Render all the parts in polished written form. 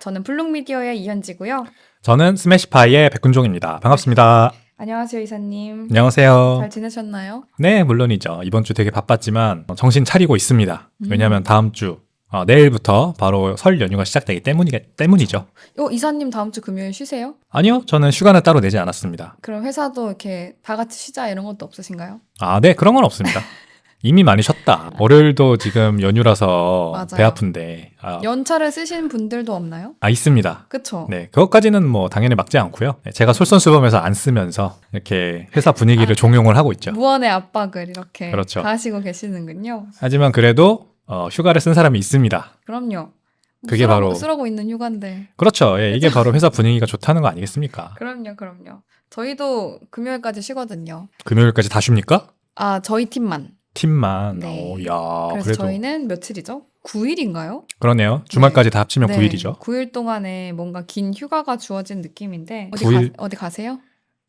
저는 블록미디어의 이현지고요. 저는 스매시파이의 백군종입니다. 반갑습니다. 안녕하세요, 이사님. 안녕하세요. 잘 지내셨나요? 네, 물론이죠. 이번 주 되게 바빴지만 정신 차리고 있습니다. 왜냐하면 다음 주 내일부터 바로 설 연휴가 시작되기 때문이죠. 이사님 다음 주 금요일 쉬세요? 아니요, 저는 휴가는 따로 내지 않았습니다. 그럼 회사도 이렇게 다 같이 쉬자 이런 것도 없으신가요? 네, 그런 건 없습니다. 이미 많이 쉬었다. 월요일도 지금 연휴라서 맞아요. 배 아픈데. 연차를 쓰신 분들도 없나요? 있습니다. 그쵸? 네, 그것까지는 뭐 당연히 막지 않고요. 제가 솔선수범해서 안 쓰면서 이렇게 회사 분위기를 종용을 하고 있죠. 무언의 압박을 이렇게 그렇죠. 가하시고 계시는군요. 하지만 그래도 휴가를 쓴 사람이 있습니다. 그럼요. 그게 바로 쓰러고 있는 휴가인데. 그렇죠. 예, 이게 바로 회사 분위기가 좋다는 거 아니겠습니까? 그럼요. 저희도 금요일까지 쉬거든요. 금요일까지 다 쉽니까? 저희 팀만. 팀만. 네. 야, 그래서 그래도 저희는 며칠이죠? 9일인가요? 그러네요. 주말까지 다 합치면 9일이죠. 9일 동안에 뭔가 긴 휴가가 주어진 느낌인데 어디 가세요?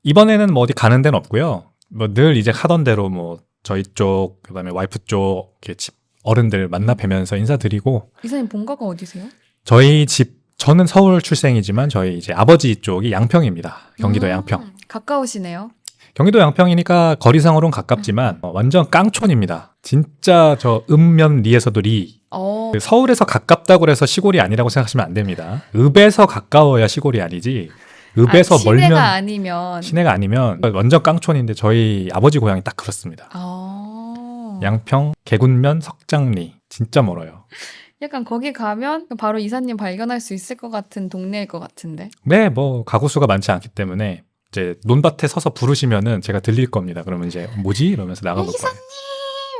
이번에는 뭐 어디 가는 데는 없고요. 뭐 늘 이제 하던 대로 뭐 저희 쪽 그다음에 와이프 쪽 이렇게 집 어른들 만나 뵈면서 인사드리고. 이사님 본가가 어디세요? 저희 집 저는 서울 출생이지만 저희 이제 아버지 쪽이 양평입니다. 경기도 양평. 가까우시네요. 경기도 양평이니까 거리상으로는 가깝지만 완전 깡촌입니다. 진짜 저 읍면리에서도 리. 서울에서 가깝다고 해서 시골이 아니라고 생각하시면 안 됩니다. 읍에서 가까워야 시골이 아니지. 읍에서 멀면 시내가 아니면 완전 깡촌인데 저희 아버지 고향이 딱 그렇습니다. 양평, 개군면, 석장리. 진짜 멀어요. 약간 거기 가면 바로 이사님 발견할 수 있을 것 같은 동네일 것 같은데. 네, 뭐 가구 수가 많지 않기 때문에 이제 논밭에 서서 부르시면은 제가 들릴 겁니다. 그러면 이제 뭐지? 이러면서 나가볼 거예요. 이사님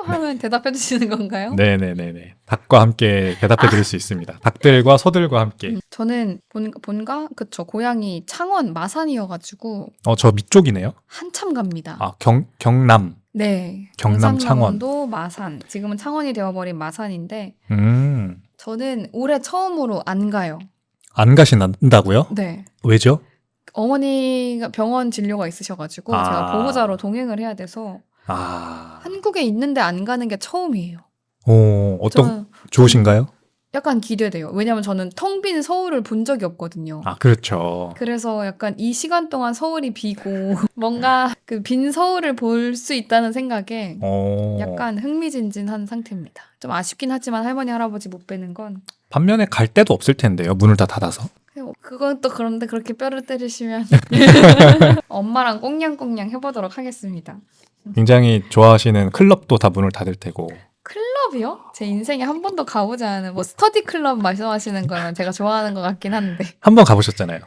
하면 대답해 주시는 건가요? 네네네네. 닭과 함께 대답해 드릴 수 있습니다. 닭들과 소들과 함께. 저는 본가? 그쵸. 고향이 창원, 마산이어가지고. 저 밑쪽이네요. 한참 갑니다. 경남. 네. 경남 창원. 경상남도 마산. 지금은 창원이 되어버린 마산인데. 저는 올해 처음으로 안 가요. 안 가신다고요? 네. 왜죠? 어머니가 병원 진료가 있으셔가지고 제가 보호자로 동행을 해야 돼서 한국에 있는데 안 가는 게 처음이에요. 좋으신가요? 약간 기대돼요. 왜냐면 저는 텅 빈 서울을 본 적이 없거든요. 그렇죠. 그래서 약간 이 시간 동안 서울이 비고 뭔가 그 빈 서울을 볼 수 있다는 생각에 약간 흥미진진한 상태입니다. 좀 아쉽긴 하지만 할머니 할아버지 못 뵈는 건 반면에 갈 데도 없을 텐데요. 문을 다 닫아서. 그건 또 그런데 그렇게 뼈를 때리시면 엄마랑 꽁냥꽁냥 해보도록 하겠습니다. 굉장히 좋아하시는 클럽도 다 문을 닫을 테고. 클럽이요? 제 인생에 한 번도 가보지 않은 뭐 스터디 클럽 말씀하시는 거면 제가 좋아하는 것 같긴 한데. 한번 가보셨잖아요.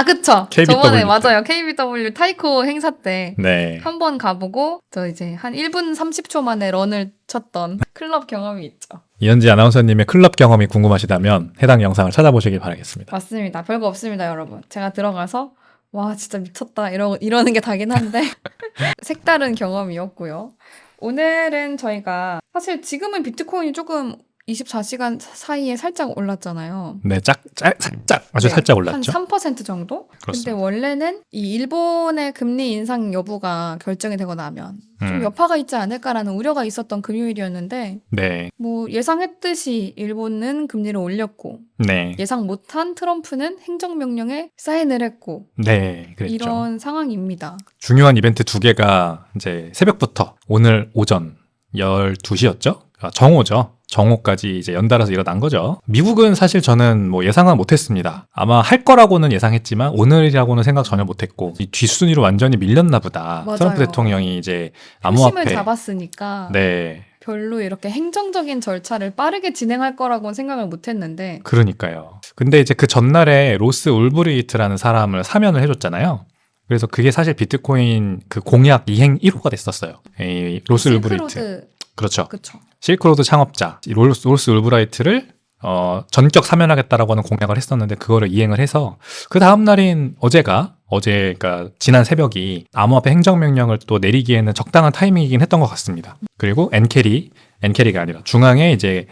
그쵸. KBW 저번에 맞아요. KBW 타이코 행사 때 네. 한 번 가보고 저 이제 한 1분 30초 만에 런을 쳤던 클럽 경험이 있죠. 이현지 아나운서님의 클럽 경험이 궁금하시다면 해당 영상을 찾아보시길 바라겠습니다. 맞습니다. 별거 없습니다, 여러분. 제가 들어가서 와 진짜 미쳤다 이러는 게 다긴 한데 색다른 경험이었고요. 오늘은 저희가 사실 지금은 비트코인이 조금 24시간 사이에 살짝 올랐잖아요. 네, 살짝 아주 살짝 올랐죠. 한 3% 정도? 그렇습니다. 근데 원래는 이 일본의 금리 인상 여부가 결정이 되고 나면 좀 여파가 있지 않을까라는 우려가 있었던 금요일이었는데 네. 뭐 예상했듯이 일본은 금리를 올렸고 네. 예상 못한 트럼프는 행정명령에 사인을 했고 네, 그랬죠. 이런 상황입니다. 중요한 이벤트 두 개가 이제 새벽부터 오늘 오전 12시였죠? 정오죠. 정오까지 이제 연달아서 일어난 거죠. 미국은 사실 저는 뭐 예상은 못했습니다. 아마 할 거라고는 예상했지만 오늘이라고는 생각 전혀 못했고 이 뒷순위로 완전히 밀렸나 보다. 맞아요. 트럼프 대통령이 이제 표심을 암호화폐 잡았으니까 네. 별로 이렇게 행정적인 절차를 빠르게 진행할 거라고는 생각을 못했는데 그러니까요. 근데 이제 그 전날에 로스 울브리히트라는 사람을 사면을 해줬잖아요. 그래서 그게 사실 비트코인 그 공약 이행 1호가 됐었어요. 이 로스 울브리히트. 그렇죠. 그쵸. 실크로드 창업자 로스 울브라이트를 전격 사면하겠다라고 하는 공약을 했었는데 그거를 이행을 해서 그 다음 날인 어제 그러니까 지난 새벽이 암호화폐 행정명령을 또 내리기에는 적당한 타이밍이긴 했던 것 같습니다. 그리고 엔케리가 아니라 중앙에 이제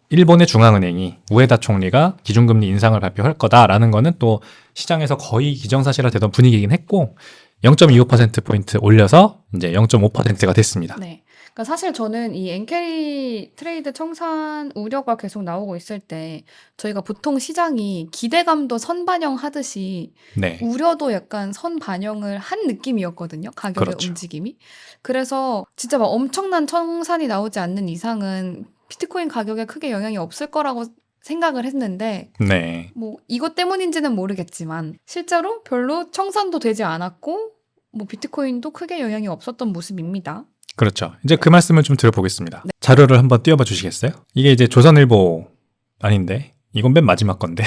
일본의 중앙은행이 우에다 총리가 기준금리 인상을 발표할 거다라는 거는 또 시장에서 거의 기정사실화되던 분위기이긴 했고 0.25%포인트 올려서 이제 0.5%가 됐습니다. 네. 그러니까 사실 저는 이 엔캐리 트레이드 청산 우려가 계속 나오고 있을 때 저희가 보통 시장이 기대감도 선반영하듯이 네. 우려도 약간 선반영을 한 느낌이었거든요. 가격의 그렇죠. 움직임이. 그래서 진짜 막 엄청난 청산이 나오지 않는 이상은 비트코인 가격에 크게 영향이 없을 거라고 생각을 했는데 네. 뭐 이것 때문인지는 모르겠지만 실제로 별로 청산도 되지 않았고 뭐 비트코인도 크게 영향이 없었던 모습입니다. 그렇죠. 이제 그 말씀을 좀 들어보겠습니다. 자료를 한번 띄워봐 주시겠어요? 이게 이제 조선일보 아닌데 이건 맨 마지막 건데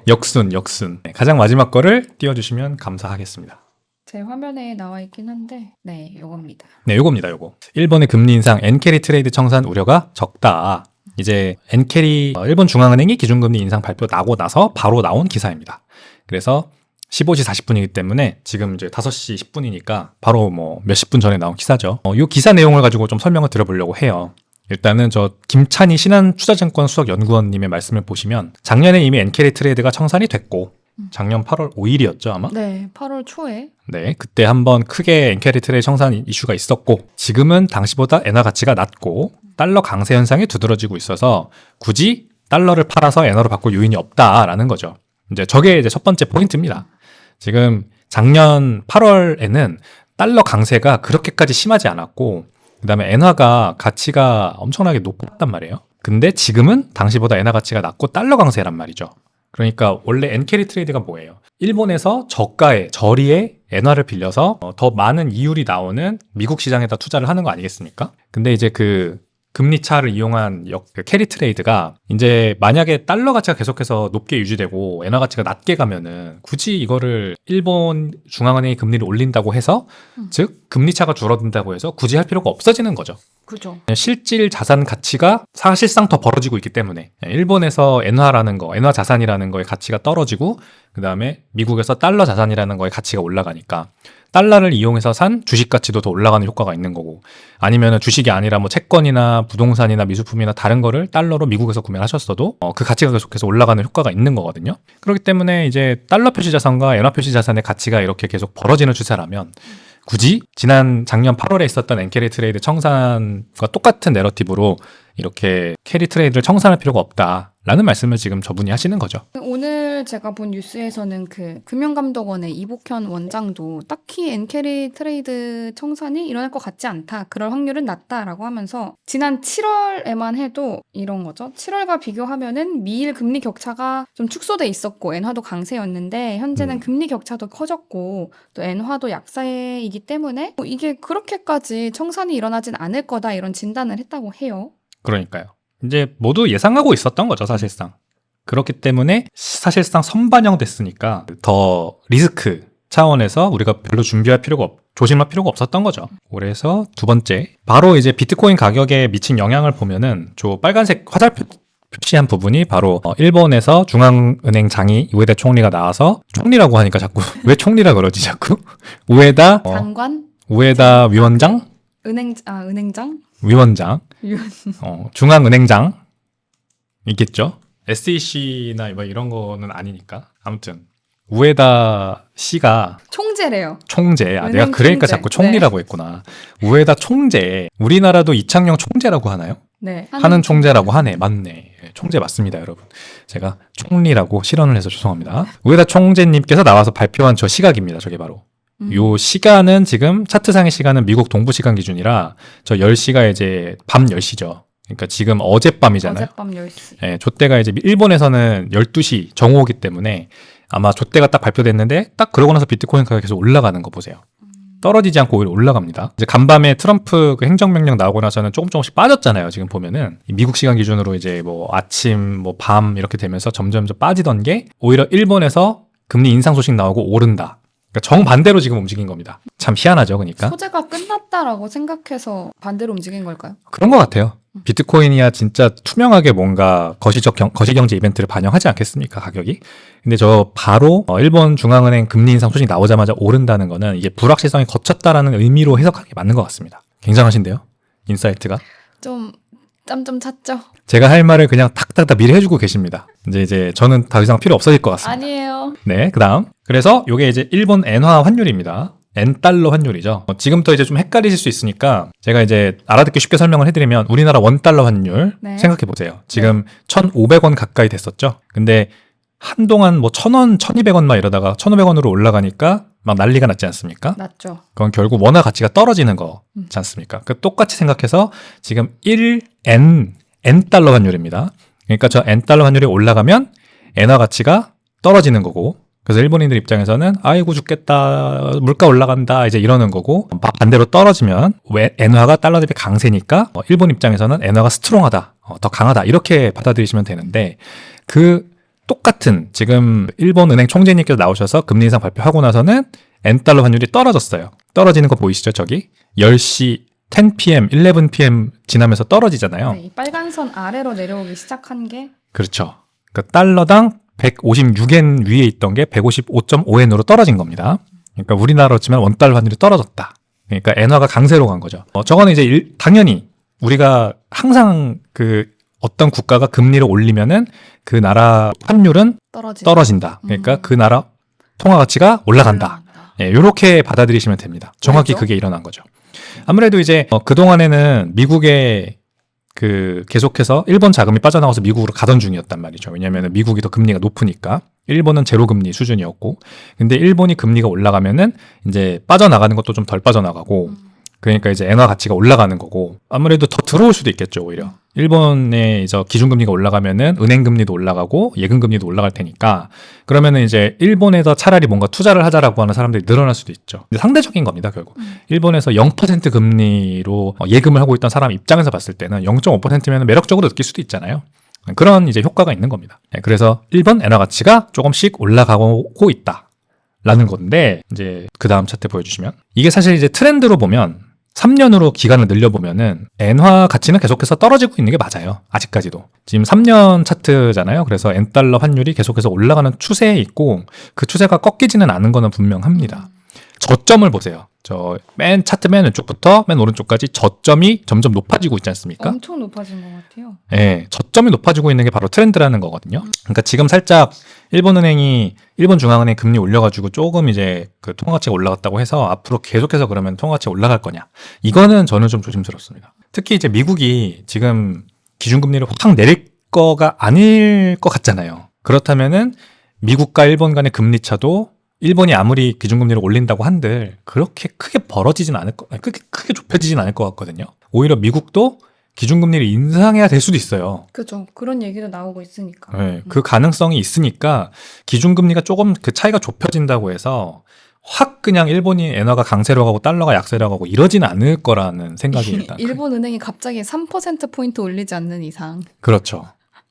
역순. 네, 가장 마지막 거를 띄워주시면 감사하겠습니다. 제 화면에 나와 있긴 한데 네, 요겁니다. 네, 요겁니다. 요거. 일본의 금리 인상 엔캐리 트레이드 청산 우려가 적다. 이제 엔캐리 일본 중앙은행이 기준금리 인상 발표 나고 나서 바로 나온 기사입니다. 그래서 15시 40분이기 때문에 지금 이제 5시 10분이니까 바로 뭐 몇십 분 전에 나온 기사죠. 이 기사 내용을 가지고 좀 설명을 드려보려고 해요. 일단은 저 김찬희 신한투자증권 수석연구원님의 말씀을 보시면 작년에 이미 엔캐리 트레이드가 청산이 됐고 작년 8월 5일이었죠 아마? 네, 8월 초에 네, 그때 한번 크게 엔캐리 트레이드 청산 이슈가 있었고 지금은 당시보다 엔화 가치가 낮고 달러 강세 현상이 두드러지고 있어서 굳이 달러를 팔아서 엔화로 바꿀 요인이 없다라는 거죠. 이제 저게 이제 첫 번째 포인트입니다. 지금 작년 8월에는 달러 강세가 그렇게까지 심하지 않았고 그다음에 엔화가 가치가 엄청나게 높았단 말이에요. 근데 지금은 당시보다 엔화 가치가 낮고 달러 강세란 말이죠. 그러니까 원래 엔캐리 트레이드가 뭐예요? 일본에서 저가에 저리에 엔화를 빌려서 더 많은 이율이 나오는 미국 시장에다 투자를 하는 거 아니겠습니까? 근데 이제 그 금리 차를 이용한 그 캐리 트레이드가 이제 만약에 달러 가치가 계속해서 높게 유지되고 엔화 가치가 낮게 가면은 굳이 이거를 일본 중앙은행이 금리를 올린다고 해서 즉 금리 차가 줄어든다고 해서 굳이 할 필요가 없어지는 거죠. 그죠. 실질 자산 가치가 사실상 더 벌어지고 있기 때문에 일본에서 엔화라는 거, 엔화 자산이라는 거의 가치가 떨어지고 그 다음에 미국에서 달러 자산이라는 거의 가치가 올라가니까 달러를 이용해서 산 주식 가치도 더 올라가는 효과가 있는 거고 아니면 주식이 아니라 뭐 채권이나 부동산이나 미술품이나 다른 거를 달러로 미국에서 구매를 하셨어도 그 가치가 계속해서 올라가는 효과가 있는 거거든요. 그렇기 때문에 이제 달러 표시 자산과 엔화 표시 자산의 가치가 이렇게 계속 벌어지는 추세라면 굳이 작년 8월에 있었던 엔캐리 트레이드 청산과 똑같은 내러티브로 이렇게 캐리 트레이드를 청산할 필요가 없다라는 말씀을 지금 저분이 하시는 거죠. 오늘 제가 본 뉴스에서는 그 금융감독원의 이복현 원장도 딱히 엔캐리 트레이드 청산이 일어날 것 같지 않다. 그럴 확률은 낮다라고 하면서 지난 7월에만 해도 이런 거죠. 7월과 비교하면은 미일 금리 격차가 좀 축소돼 있었고 엔화도 강세였는데 현재는 금리 격차도 커졌고 또 엔화도 약세이기 때문에 이게 그렇게까지 청산이 일어나진 않을 거다 이런 진단을 했다고 해요. 그러니까요. 이제 모두 예상하고 있었던 거죠, 사실상. 그렇기 때문에 사실상 선반영됐으니까 더 리스크 차원에서 우리가 별로 조심할 필요가 없었던 거죠. 그래서 두 번째, 바로 이제 비트코인 가격에 미친 영향을 보면은 저 빨간색 화살표 표시한 부분이 바로 일본에서 중앙은행 장이 우에다 총리가 나와서 총리라고 하니까 자꾸 왜 총리라 그러지 자꾸? 우에다 장관? 우에다 위원장? 은행장? 위원장, 중앙은행장 있겠죠. SEC나 뭐 이런 거는 아니니까. 아무튼 우에다 씨가 총재래요. 총재. 은행 내가 그러니까 총재. 자꾸 총리라고 했구나. 우에다 총재. 우리나라도 이창용 총재라고 하나요? 네. 하는 총재라고 하네. 맞네. 총재 맞습니다, 여러분. 제가 총리라고 실언을 해서 죄송합니다. 우에다 총재님께서 나와서 발표한 저 시각입니다. 저게 바로. 요 시간은 지금 차트상의 시간은 미국 동부 시간 기준이라 저 10시가 이제 밤 10시죠. 그러니까 지금 어젯밤이잖아요. 어젯밤 10시. 예, 좆대가 이제 일본에서는 12시 정오이기 때문에 아마 좆대가 딱 발표됐는데 딱 그러고 나서 비트코인 가격이 계속 올라가는 거 보세요. 떨어지지 않고 오히려 올라갑니다. 이제 간밤에 트럼프 그 행정명령 나오고 나서는 조금씩 빠졌잖아요. 지금 보면은 미국 시간 기준으로 이제 뭐 아침, 뭐 밤 이렇게 되면서 점점 빠지던 게 오히려 일본에서 금리 인상 소식 나오고 오른다. 그러니까 정반대로 지금 움직인 겁니다. 참 희한하죠, 그러니까. 소재가 끝났다라고 생각해서 반대로 움직인 걸까요? 그런 것 같아요. 비트코인이야 진짜 투명하게 뭔가 거시경제 이벤트를 반영하지 않겠습니까, 가격이? 근데 저 바로 일본 중앙은행 금리 인상 소식 나오자마자 오른다는 거는 이게 불확실성이 거쳤다라는 의미로 해석하는 게 맞는 것 같습니다. 굉장하신데요, 인사이트가? 좀 짬 좀 찼죠? 제가 할 말을 그냥 탁탁탁 미리 해주고 계십니다. 이제 저는 더 이상 필요 없어질 것 같습니다. 아니에요. 네, 그 다음. 그래서 요게 이제 일본 엔화 환율입니다. N달러 환율이죠. 지금부터 이제 좀 헷갈리실 수 있으니까 제가 이제 알아듣기 쉽게 설명을 해드리면 우리나라 원달러 환율 네. 생각해 보세요. 지금 1,500원 가까이 됐었죠. 근데 한동안 뭐 1,000원, 1,200원 막 이러다가 1,500원으로 올라가니까 막 난리가 났지 않습니까? 맞죠. 그건 결국 원화 가치가 떨어지는 거지 않습니까? 그 똑같이 생각해서 지금 1N달러 환율입니다. 그러니까 저 N달러 환율이 올라가면 엔화 가치가 떨어지는 거고, 그래서 일본인들 입장에서는 아이고 죽겠다, 물가 올라간다 이제 이러는 거고, 반대로 떨어지면 왜 엔화가 달러 대비 강세니까 일본 입장에서는 엔화가 스트롱하다, 더 강하다 이렇게 받아들이시면 되는데, 그 똑같은 지금 일본 은행 총재님께서 나오셔서 금리 인상 발표하고 나서는 N달러 환율이 떨어졌어요. 떨어지는 거 보이시죠? 저기 10시 10pm, 11pm 지나면서 떨어지잖아요. 네, 이 빨간 선 아래로 내려오기 시작한 게 그렇죠. 그러니까 달러당 156엔 위에 있던 게 155.5엔으로 떨어진 겁니다. 그러니까 우리나라로 치면 원달러 환율이 떨어졌다. 그러니까 엔화가 강세로 간 거죠. 저거는 이제 당연히 우리가 항상 그 어떤 국가가 금리를 올리면은 그 나라 환율은 떨어진다. 그러니까 그 나라 통화 가치가 올라간다. 예, 요렇게 받아들이시면 됩니다. 정확히 왜죠? 그게 일어난 거죠. 아무래도 이제 그동안에는 미국에 그 계속해서 일본 자금이 빠져나가서 미국으로 가던 중이었단 말이죠. 왜냐하면 미국이 더 금리가 높으니까. 일본은 제로 금리 수준이었고, 근데 일본이 금리가 올라가면은 이제 빠져나가는 것도 좀 덜 빠져나가고, 그러니까 이제 엔화 가치가 올라가는 거고, 아무래도 더 들어올 수도 있겠죠, 오히려. 일본의 이제 기준금리가 올라가면은 은행금리도 올라가고 예금금리도 올라갈 테니까, 그러면은 이제 일본에서 차라리 뭔가 투자를 하자라고 하는 사람들이 늘어날 수도 있죠. 근데 상대적인 겁니다, 결국. 일본에서 0% 금리로 예금을 하고 있던 사람 입장에서 봤을 때는 0.5%면 매력적으로 느낄 수도 있잖아요. 그런 이제 효과가 있는 겁니다. 그래서 일본 엔화 가치가 조금씩 올라가고 있다라는 건데, 이제 그 다음 차트 보여주시면, 이게 사실 이제 트렌드로 보면 3년으로 기간을 늘려보면은 엔화 가치는 계속해서 떨어지고 있는 게 맞아요. 아직까지도. 지금 3년 차트잖아요. 그래서 N달러 환율이 계속해서 올라가는 추세에 있고, 그 추세가 꺾이지는 않은 거는 분명합니다. 저점을 보세요. 저 차트 맨 왼쪽부터 맨 오른쪽까지 저점이 점점 높아지고 있지 않습니까? 엄청 높아진 것 같아요. 네, 저점이 높아지고 있는 게 바로 트렌드라는 거거든요. 그러니까 지금 살짝 일본 중앙은행 금리 올려가지고 조금 이제 그 통화가치가 올라갔다고 해서 앞으로 계속해서 그러면 통화가치가 올라갈 거냐? 이거는 저는 좀 조심스럽습니다. 특히 이제 미국이 지금 기준금리를 확 내릴 거가 아닐 것 같잖아요. 그렇다면은 미국과 일본 간의 금리 차도 일본이 아무리 기준금리를 올린다고 한들 그렇게 크게 크게 좁혀지진 않을 것 같거든요. 오히려 미국도 기준금리를 인상해야 될 수도 있어요. 그죠. 그런 얘기도 나오고 있으니까. 네, 그 가능성이 있으니까 기준금리가 조금 그 차이가 좁혀진다고 해서 확 그냥 일본이 엔화가 강세로 가고 달러가 약세로 가고 이러진 않을 거라는 생각이 일단. 일본 은행이 갑자기 3%포인트 올리지 않는 이상. 그렇죠.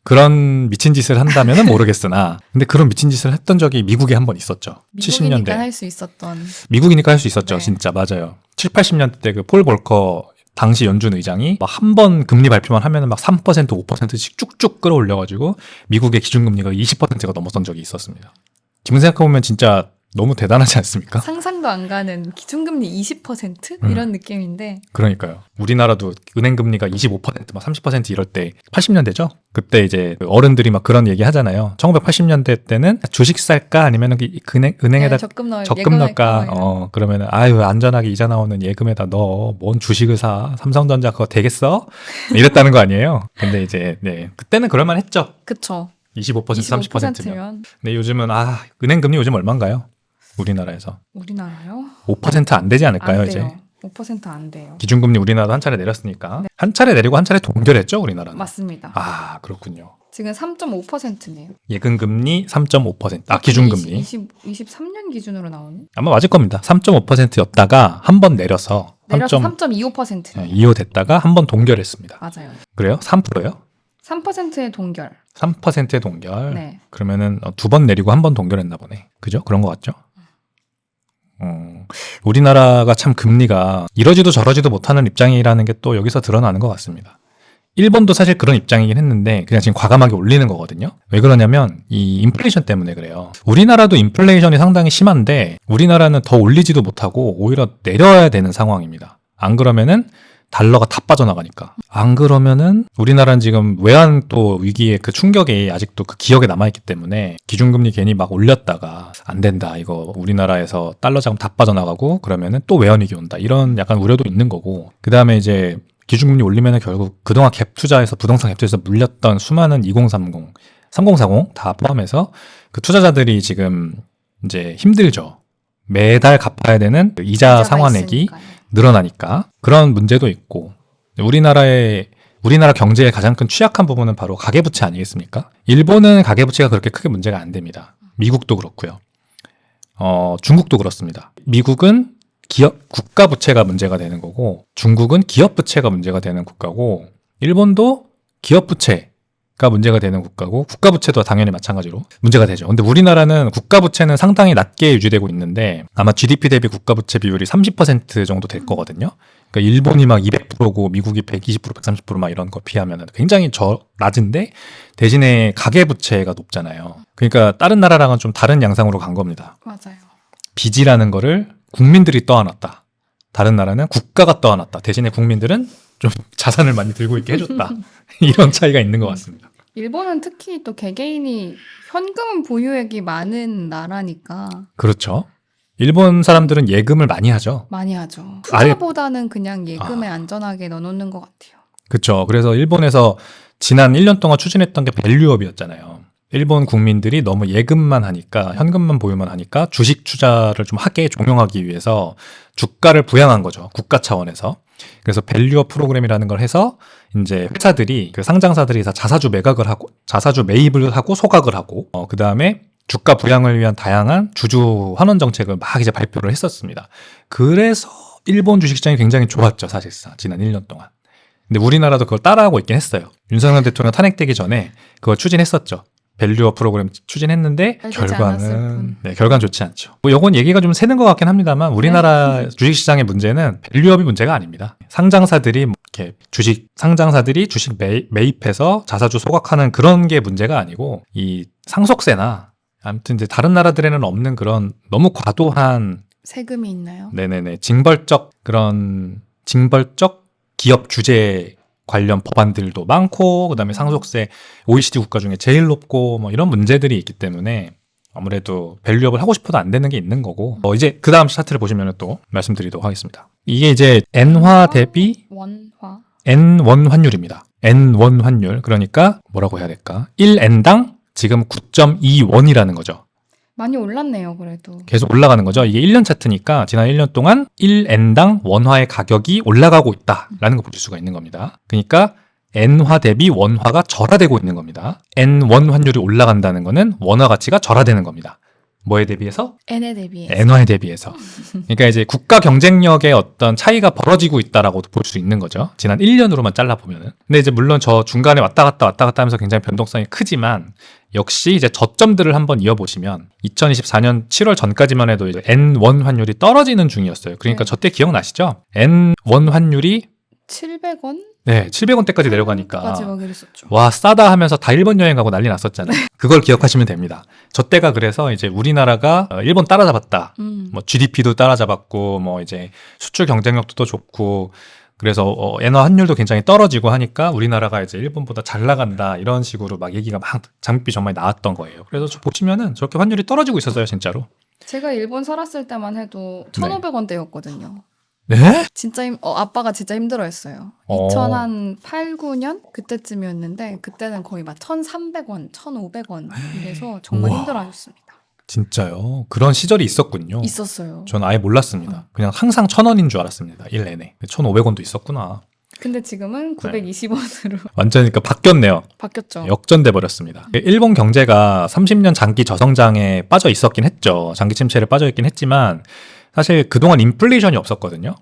그런 미친 짓을 한다면 모르겠으나, 근데 그런 미친 짓을 했던 적이 미국에 한 번 있었죠. 미국이니까 70년대. 할 수 있었던. 미국이니까 할 수 있었죠. 네. 진짜 맞아요. 7, 80년대 때 그 폴 볼커 당시 연준 의장이 한 번 금리 발표만 하면 막 3%, 5%씩 쭉쭉 끌어올려가지고 미국의 기준금리가 20%가 넘었던 적이 있었습니다. 지금 생각해보면 진짜 너무 대단하지 않습니까? 상상도 안 가는 기준금리 20% 이런 느낌인데. 그러니까요. 우리나라도 은행금리가 25%, 막 30% 이럴 때 80년대죠? 그때 이제 어른들이 막 그런 얘기 하잖아요. 1980년대 때는 주식 살까 아니면 은행에다 네, 적금 적금 넣을까? 그러면은 아유 안전하게 이자 나오는 예금에다 넣어. 뭔 주식을 사? 삼성전자 그거 되겠어? 이랬다는 거 아니에요. 근데 이제 네 그때는 그럴만 했죠. 그쵸. 25%, 30%면. 25%면. 근데 요즘은 은행금리 요즘 얼마인가요? 우리나라에서 우리나라요? 5% 안 되지 않을까요? 안 이제 돼요. 5% 안 돼요. 기준금리 우리나라도 한 차례 내렸으니까. 네. 한 차례 내리고 한 차례 동결했죠, 우리나라는. 맞습니다. 아, 그렇군요. 지금 3.5%네요. 예금금리 3.5%. 기준금리. 23년 기준으로 나오네. 아마 맞을 겁니다. 3.5%였다가 한 번 내려서 내려서 3.25%네요. 2호 됐다가 한 번 동결했습니다. 맞아요. 그래요? 3%요? 3%의 동결. 3%의 동결. 네. 그러면은 두 번 내리고 한 번 동결했나 보네. 그죠? 그런 것 같죠? 우리나라가 참 금리가 이러지도 저러지도 못하는 입장이라는 게 또 여기서 드러나는 것 같습니다. 일본도 사실 그런 입장이긴 했는데 그냥 지금 과감하게 올리는 거거든요. 왜 그러냐면 이 인플레이션 때문에 그래요. 우리나라도 인플레이션이 상당히 심한데 우리나라는 더 올리지도 못하고 오히려 내려야 되는 상황입니다. 안 그러면은 달러가 다 빠져나가니까. 안 그러면은 우리나라는 지금 외환 또 위기의 그 충격이 아직도 그 기억에 남아있기 때문에 기준금리 괜히 막 올렸다가 안 된다. 이거 우리나라에서 달러 자금 다 빠져나가고 그러면은 또 외환 위기 온다. 이런 약간 우려도 있는 거고. 그 다음에 이제 기준금리 올리면은 결국 그동안 갭 투자에서 부동산 갭 투자에서 물렸던 수많은 2030, 3040 다 포함해서 그 투자자들이 지금 이제 힘들죠. 매달 갚아야 되는 그 이자 이자가 상환액이 있으니까요. 늘어나니까 그런 문제도 있고 우리나라 경제의 가장 큰 취약한 부분은 바로 가계부채 아니겠습니까? 일본은 가계부채가 그렇게 크게 문제가 안 됩니다. 미국도 그렇고요. 중국도 그렇습니다. 미국은 국가부채가 문제가 되는 거고 중국은 기업부채가 문제가 되는 국가고 일본도 기업부채가 문제가 되는 국가고 국가부채도 당연히 마찬가지로 문제가 되죠. 근데 우리나라는 국가부채는 상당히 낮게 유지되고 있는데 아마 GDP 대비 국가부채 비율이 30% 정도 될 거거든요. 그러니까 일본이 막 200%고 미국이 120%, 130% 막 이런 거 비하면 굉장히 낮은데 대신에 가계부채가 높잖아요. 그러니까 다른 나라랑은 좀 다른 양상으로 간 겁니다. 맞아요. 빚이라는 거를 국민들이 떠안았다. 다른 나라는 국가가 떠안았다. 대신에 국민들은 좀 자산을 많이 들고 있게 해줬다. 이런 차이가 있는 것 같습니다. 일본은 특히 또 개개인이 현금 보유액이 많은 나라니까 그렇죠. 일본 사람들은 예금을 많이 하죠. 많이 하죠. 아예- 투자보다는 그냥 예금에 안전하게 넣어놓는 것 같아요. 그렇죠. 그래서 일본에서 지난 1년 동안 추진했던 게 밸류업이었잖아요. 일본 국민들이 너무 예금만 하니까 현금만 보유만 하니까 주식 투자를 좀 하게 종용하기 위해서 주가를 부양한 거죠. 국가 차원에서. 그래서 밸류업 프로그램이라는 걸 해서 이제 회사들이 그 상장사들이 다 자사주 매각을 하고 자사주 매입을 하고 소각을 하고 그다음에 주가 부양을 위한 다양한 주주 환원 정책을 막 이제 발표를 했었습니다. 그래서 일본 주식시장이 굉장히 좋았죠, 사실상 지난 1년 동안. 근데 우리나라도 그걸 따라하고 있긴 했어요. 윤석열 대통령 탄핵되기 전에 그걸 추진했었죠. 밸류업 프로그램 추진했는데 잘 되지 않았을 뿐. 결과는 좋지 않죠. 뭐 요건 얘기가 좀 새는 것 같긴 합니다만 우리나라 주식시장의 문제는 밸류업이 문제가 아닙니다. 상장사들이 주식 매입해서 자사주 소각하는 그런 게 문제가 아니고 이 상속세나 아무튼 이제 다른 나라들에는 없는 그런 너무 과도한 세금이 있나요? 네네네 징벌적 기업 규제 관련 법안들도 많고 그다음에 상속세 OECD 국가 중에 제일 높고 뭐 이런 문제들이 있기 때문에 아무래도 밸류업을 하고 싶어도 안 되는 게 있는 거고 이제 그 다음 차트를 보시면 또 말씀드리도록 하겠습니다. 이게 이제 엔화 대비 원화. N1 환율입니다. N1 환율 그러니까 뭐라고 해야 될까? 1N당 지금 9.2원이라는 거죠. 많이 올랐네요, 그래도. 계속 올라가는 거죠. 이게 1년 차트니까 지난 1년 동안 1N당 원화의 가격이 올라가고 있다라는 걸 볼 수가 있는 겁니다. 그러니까 N화 대비 원화가 절하되고 있는 겁니다. N1 환율이 올라간다는 거는 원화 가치가 절하되는 겁니다. 뭐에 대비해서? N에 대비해서. 엔화에 대비해서. 그러니까 이제 국가 경쟁력의 어떤 차이가 벌어지고 있다라고도 볼 수 있는 거죠. 지난 1년으로만 잘라보면은. 근데 이제 물론 저 중간에 왔다 갔다 하면서 굉장히 변동성이 크지만 역시 이제 저점들을 한번 이어보시면 2024년 7월 전까지만 해도 이제 N1 환율이 떨어지는 중이었어요. 그러니까 네. 저때 기억나시죠? N1 환율이 700원? 네, 700원대까지 내려가니까 까지 막 이랬었죠. 와 싸다 하면서 다 일본 여행 가고 난리 났었잖아요. 그걸 기억하시면 됩니다. 저 때가 그래서 이제 우리나라가 일본 따라잡았다. 뭐 GDP도 따라잡았고 뭐 이제 수출 경쟁력도 더 좋고 그래서 엔화 환율도 굉장히 떨어지고 하니까 우리나라가 이제 일본보다 잘 나간다 이런 식으로 막 얘기가 막 장밋빛 전망이 나왔던 거예요. 그래서 보시면은 저렇게 환율이 떨어지고 있었어요, 진짜로. 제가 일본 살았을 때만 해도 1,500원대였거든요. 네? 진짜 아빠가 진짜 힘들어했어요. 2008, 9년 그때쯤이었는데 그때는 거의 막 1,300원, 1,500원 이래서 정말 우와. 힘들어하셨습니다. 진짜요? 그런 시절이 있었군요. 있었어요. 전 아예 몰랐습니다. 그냥 항상 1,000원인 줄 알았습니다. 1 내내. 1,500원도 있었구나. 근데 지금은 920원으로 완전히 그러니까 바뀌었네요. 바뀌었죠. 역전돼 버렸습니다. 일본 경제가 30년 장기 저성장에 빠져 있었긴 했죠. 장기 침체를 빠져 있긴 했지만 사실 그동안 인플레이션이 없었거든요.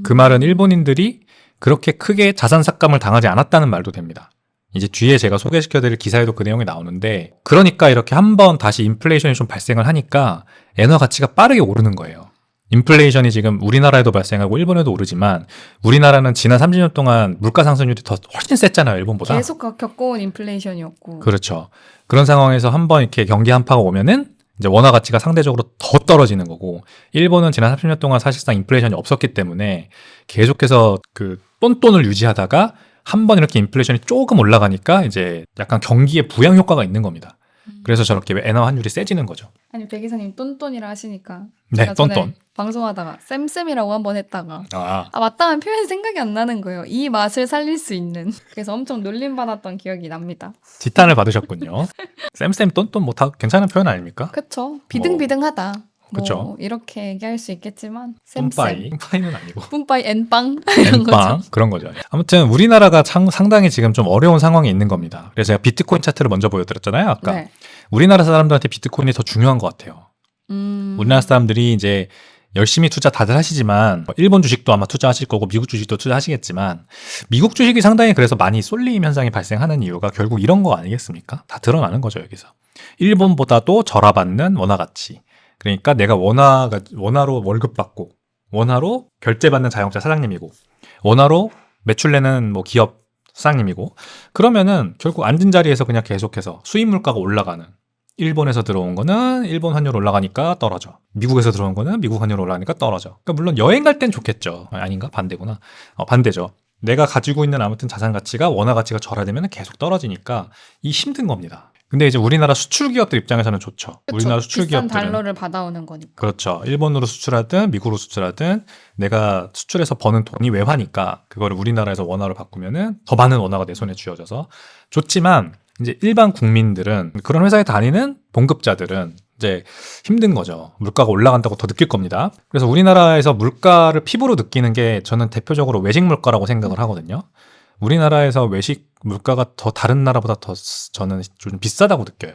그 말은 일본인들이 그렇게 크게 자산 삭감을 당하지 않았다는 말도 됩니다. 이제 뒤에 제가 소개시켜드릴 기사에도 그 내용이 나오는데 그러니까 이렇게 한번 다시 인플레이션이 좀 발생을 하니까 엔화 가치가 빠르게 오르는 거예요. 인플레이션이 지금 우리나라에도 발생하고 일본에도 오르지만 우리나라는 지난 30년 동안 물가 상승률이 더 훨씬 셌잖아요, 일본보다. 계속 겪어온 인플레이션이었고. 그렇죠. 그런 상황에서 한번 이렇게 경기 한파가 오면은 이제 원화 가치가 상대적으로 더 떨어지는 거고 일본은 지난 30년 동안 사실상 인플레이션이 없었기 때문에 계속해서 그 똔똔을 유지하다가 한번 이렇게 인플레이션이 조금 올라가니까 이제 약간 경기에 부양 효과가 있는 겁니다. 그래서 저렇게 엔화 환율이 세지는 거죠. 아니 백 이사님 똔똔이라 하시니까 네, 제가 전에 똔똔. 방송하다가 쌤쌤이라고 한번 했다가 아, 마땅한 표현 생각이 안 나는 거예요. 이 맛을 살릴 수 있는. 그래서 엄청 놀림받았던 기억이 납니다. 지탄을 받으셨군요. 쌤쌤 똔똔 뭐 다 괜찮은 표현 아닙니까? 그쵸? 비등비등하다. 그쵸. 뭐 이렇게 얘기할 수 있겠지만 뿜빠이. 뿜빠이는 아니고. 뿜빠이 엔빵 이런 엠빵 거죠. 그런 거죠. 아무튼 우리나라가 상당히 지금 좀 어려운 상황에 있는 겁니다. 그래서 제가 비트코인 차트를 먼저 보여드렸잖아요. 아까. 네. 우리나라 사람들한테 비트코인이 더 중요한 것 같아요. 음. 우리나라 사람들이 이제 열심히 투자 다들 하시지만 일본 주식도 아마 투자하실 거고 미국 주식도 투자하시겠지만 미국 주식이 상당히 그래서 많이 쏠림 현상이 발생하는 이유가 결국 이런 거 아니겠습니까? 다 드러나는 거죠 여기서. 일본보다도 절하받는 원화 가치. 그러니까 내가 원화로 월급 받고 원화로 결제받는 자영업자 사장님이고 원화로 매출 내는 뭐 기업 사장님이고 그러면은 결국 앉은 자리에서 그냥 계속해서 수입 물가가 올라가는 일본에서 들어온 거는 일본 환율 올라가니까 떨어져. 미국에서 들어온 거는 미국 환율 올라가니까 떨어져. 그러니까 물론 여행 갈 땐 좋겠죠. 아닌가? 반대구나. 반대죠. 내가 가지고 있는 아무튼 자산 가치가 원화 가치가 절하되면 계속 떨어지니까 이 힘든 겁니다. 근데 이제 우리나라 수출 기업들 입장에서는 좋죠. 그쵸. 우리나라 수출 비싼 기업들은 달러를 받아오는 거니까. 그렇죠. 일본으로 수출하든 미국으로 수출하든 내가 수출해서 버는 돈이 외화니까 그거를 우리나라에서 원화로 바꾸면은 더 많은 원화가 내 손에 쥐어져서 좋지만 이제 일반 국민들은 그런 회사에 다니는 봉급자들은 이제 힘든 거죠. 물가가 올라간다고 더 느낄 겁니다. 그래서 우리나라에서 물가를 피부로 느끼는 게 저는 대표적으로 외식 물가라고 생각을 하거든요. 우리나라에서 외식 물가가 더 다른 나라보다 더 저는 좀 비싸다고 느껴요.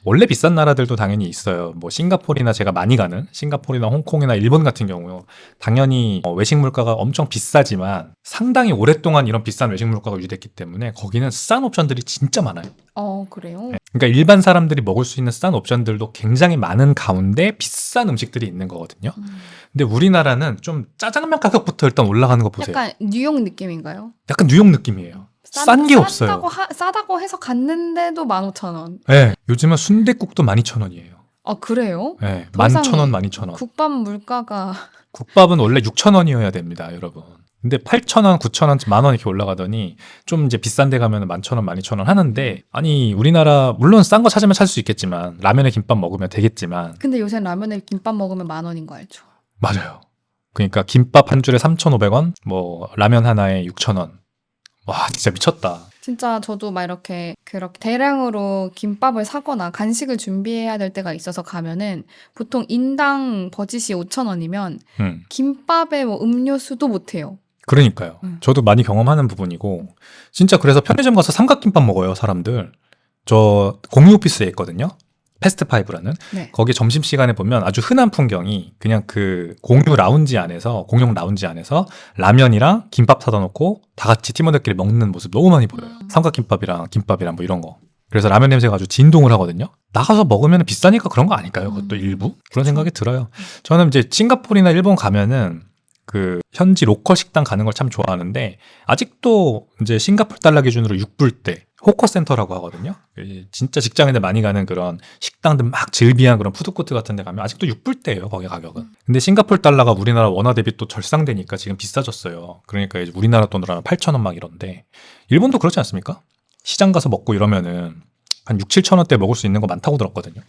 원래 비싼 나라들도 당연히 있어요. 뭐 싱가포르나 제가 많이 가는 싱가포르나 홍콩이나 일본 같은 경우 당연히 외식 물가가 엄청 비싸지만 상당히 오랫동안 이런 비싼 외식 물가가 유지됐기 때문에 거기는 싼 옵션들이 진짜 많아요. 그래요? 그러니까 일반 사람들이 먹을 수 있는 싼 옵션들도 굉장히 많은 가운데 비싼 음식들이 있는 거거든요. 근데 우리나라는 좀 짜장면 가격부터 일단 올라가는 거 보세요. 약간 뉴욕 느낌인가요? 약간 뉴욕 느낌이에요. 싼 게 없어요. 싸다고 해서 갔는데도 15,000원. 네, 요즘은 순댓국도 12,000원이에요. 아 그래요? 네, 더 이상 11,000원, 12,000원. 국밥 물가가 국밥은 원래 6,000원이어야 됩니다, 여러분. 근데 8,000원, 9,000원, 10,000원 이렇게 올라가더니 좀 이제 비싼 데 가면 11,000원, 12,000원 하는데 아니 우리나라 물론 싼 거 찾으면 찾을 수 있겠지만 라면에 김밥 먹으면 되겠지만 근데 요새 라면에 김밥 먹으면 10,000원인 거 알죠? 맞아요. 그러니까 김밥 한 줄에 3,500원, 뭐 라면 하나에 6,000원. 와 진짜 미쳤다. 진짜 저도 막 이렇게 그렇게 대량으로 김밥을 사거나 간식을 준비해야 될 때가 있어서 가면은 보통 인당 버짓이 5,000원이면 김밥에 뭐 음료수도 못 해요. 그러니까요. 저도 많이 경험하는 부분이고 진짜 그래서 편의점 가서 삼각김밥 먹어요 사람들. 저 공유 오피스에 있거든요. 패스트파이브라는 네. 거기 점심시간에 보면 아주 흔한 풍경이 그냥 그 공용 라운지 안에서 라면이랑 김밥 사다 놓고 다 같이 팀원들끼리 먹는 모습 너무 많이 보여요. 삼각김밥이랑 김밥이랑 뭐 이런 거. 그래서 라면 냄새가 아주 진동을 하거든요. 나가서 먹으면 비싸니까 그런 거 아닐까요? 그것도 일부? 그런 생각이 들어요. 저는 이제 싱가포르나 일본 가면은 그 현지 로컬 식당 가는 걸 참 좋아하는데 아직도 이제 싱가포르 달러 기준으로 6불대 호커센터라고 하거든요. 진짜 직장인들 많이 가는 그런 식당들 막 즐비한 그런 푸드코트 같은 데 가면 아직도 6불대예요. 거기 가격은. 근데 싱가포르 달러가 우리나라 원화 대비 또 절상되니까 지금 비싸졌어요. 그러니까 이제 우리나라 돈으로 하면 8,000원 막 이런데 일본도 그렇지 않습니까? 시장 가서 먹고 이러면은 한 6, 7천 원대 먹을 수 있는 거 많다고 들었거든요.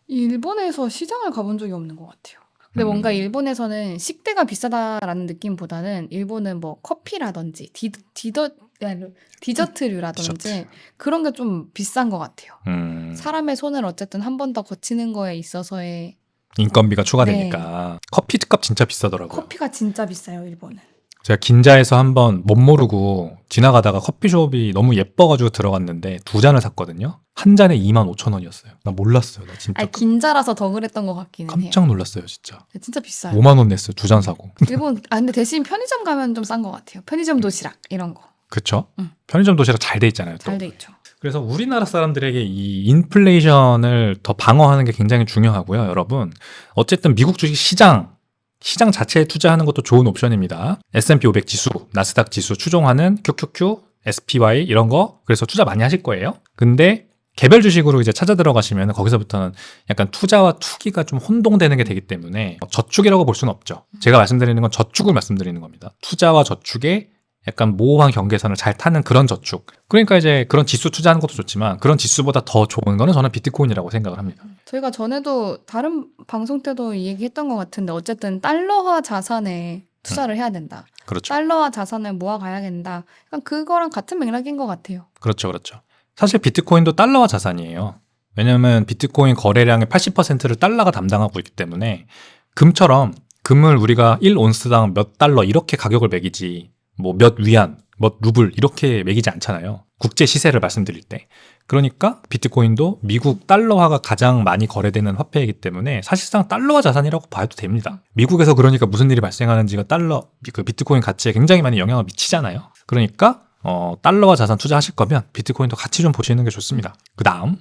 일본에서 시장을 가본 적이 없는 것 같아요. 근데 뭔가 일본에서는 식대가 비싸다라는 느낌보다는 일본은 뭐 커피라든지 디저트류라든지 그런 게 좀 비싼 것 같아요. 사람의 손을 어쨌든 한 번 더 거치는 거에 있어서의 인건비가 추가되니까 커피 값 진짜 비싸더라고요. 커피가 진짜 비싸요, 일본은. 제가 긴자에서 한번 못 모르고 지나가다가 커피숍이 너무 예뻐가지고 들어갔는데 2잔을 샀거든요. 한 잔에 25,000원이었어요. 나 몰랐어요. 나 진짜 아니, 긴자라서 더 그랬던 것 같기는 해요. 깜짝 놀랐어요, 진짜. 진짜 비싸요. 5만 원 냈어요. 2잔 사고. 일본 근데 대신 편의점 가면 좀 싼 것 같아요. 편의점 도시락 이런 거. 그렇죠? 편의점 도시락 잘 돼 있잖아요. 또. 잘 돼 있죠. 그래서 우리나라 사람들에게 이 인플레이션을 더 방어하는 게 굉장히 중요하고요, 여러분. 어쨌든 미국 주식 시장 자체에 투자하는 것도 좋은 옵션입니다. S&P 500 지수, 나스닥 지수 추종하는 QQQ, SPY 이런 거 그래서 투자 많이 하실 거예요. 근데 개별 주식으로 이제 찾아 들어가시면 거기서부터는 약간 투자와 투기가 좀 혼동되는 게 되기 때문에 저축이라고 볼 수는 없죠. 제가 말씀드리는 건 저축을 말씀드리는 겁니다. 투자와 저축의 약간 모호한 경계선을 잘 타는 그런 저축. 그러니까 이제 그런 지수 투자하는 것도 좋지만 그런 지수보다 더 좋은 거는 저는 비트코인이라고 생각을 합니다. 저희가 전에도 다른 방송 때도 이 얘기했던 것 같은데 어쨌든 달러화 자산에 투자를 해야 된다. 그렇죠. 달러화 자산을 모아가야 된다. 약간 그거랑 같은 맥락인 것 같아요. 그렇죠. 그렇죠. 사실 비트코인도 달러화 자산이에요. 왜냐하면 비트코인 거래량의 80%를 달러가 담당하고 있기 때문에 금처럼 금을 우리가 1온스당 몇 달러 이렇게 가격을 매기지 뭐 몇 위안, 몇 루블 이렇게 매기지 않잖아요. 국제 시세를 말씀드릴 때. 그러니까 비트코인도 미국 달러화가 가장 많이 거래되는 화폐이기 때문에 사실상 달러화 자산이라고 봐도 됩니다. 미국에서 그러니까 무슨 일이 발생하는지가 그 비트코인 가치에 굉장히 많이 영향을 미치잖아요. 그러니까 달러화 자산 투자하실 거면 비트코인도 같이 좀 보시는 게 좋습니다. 그 다음,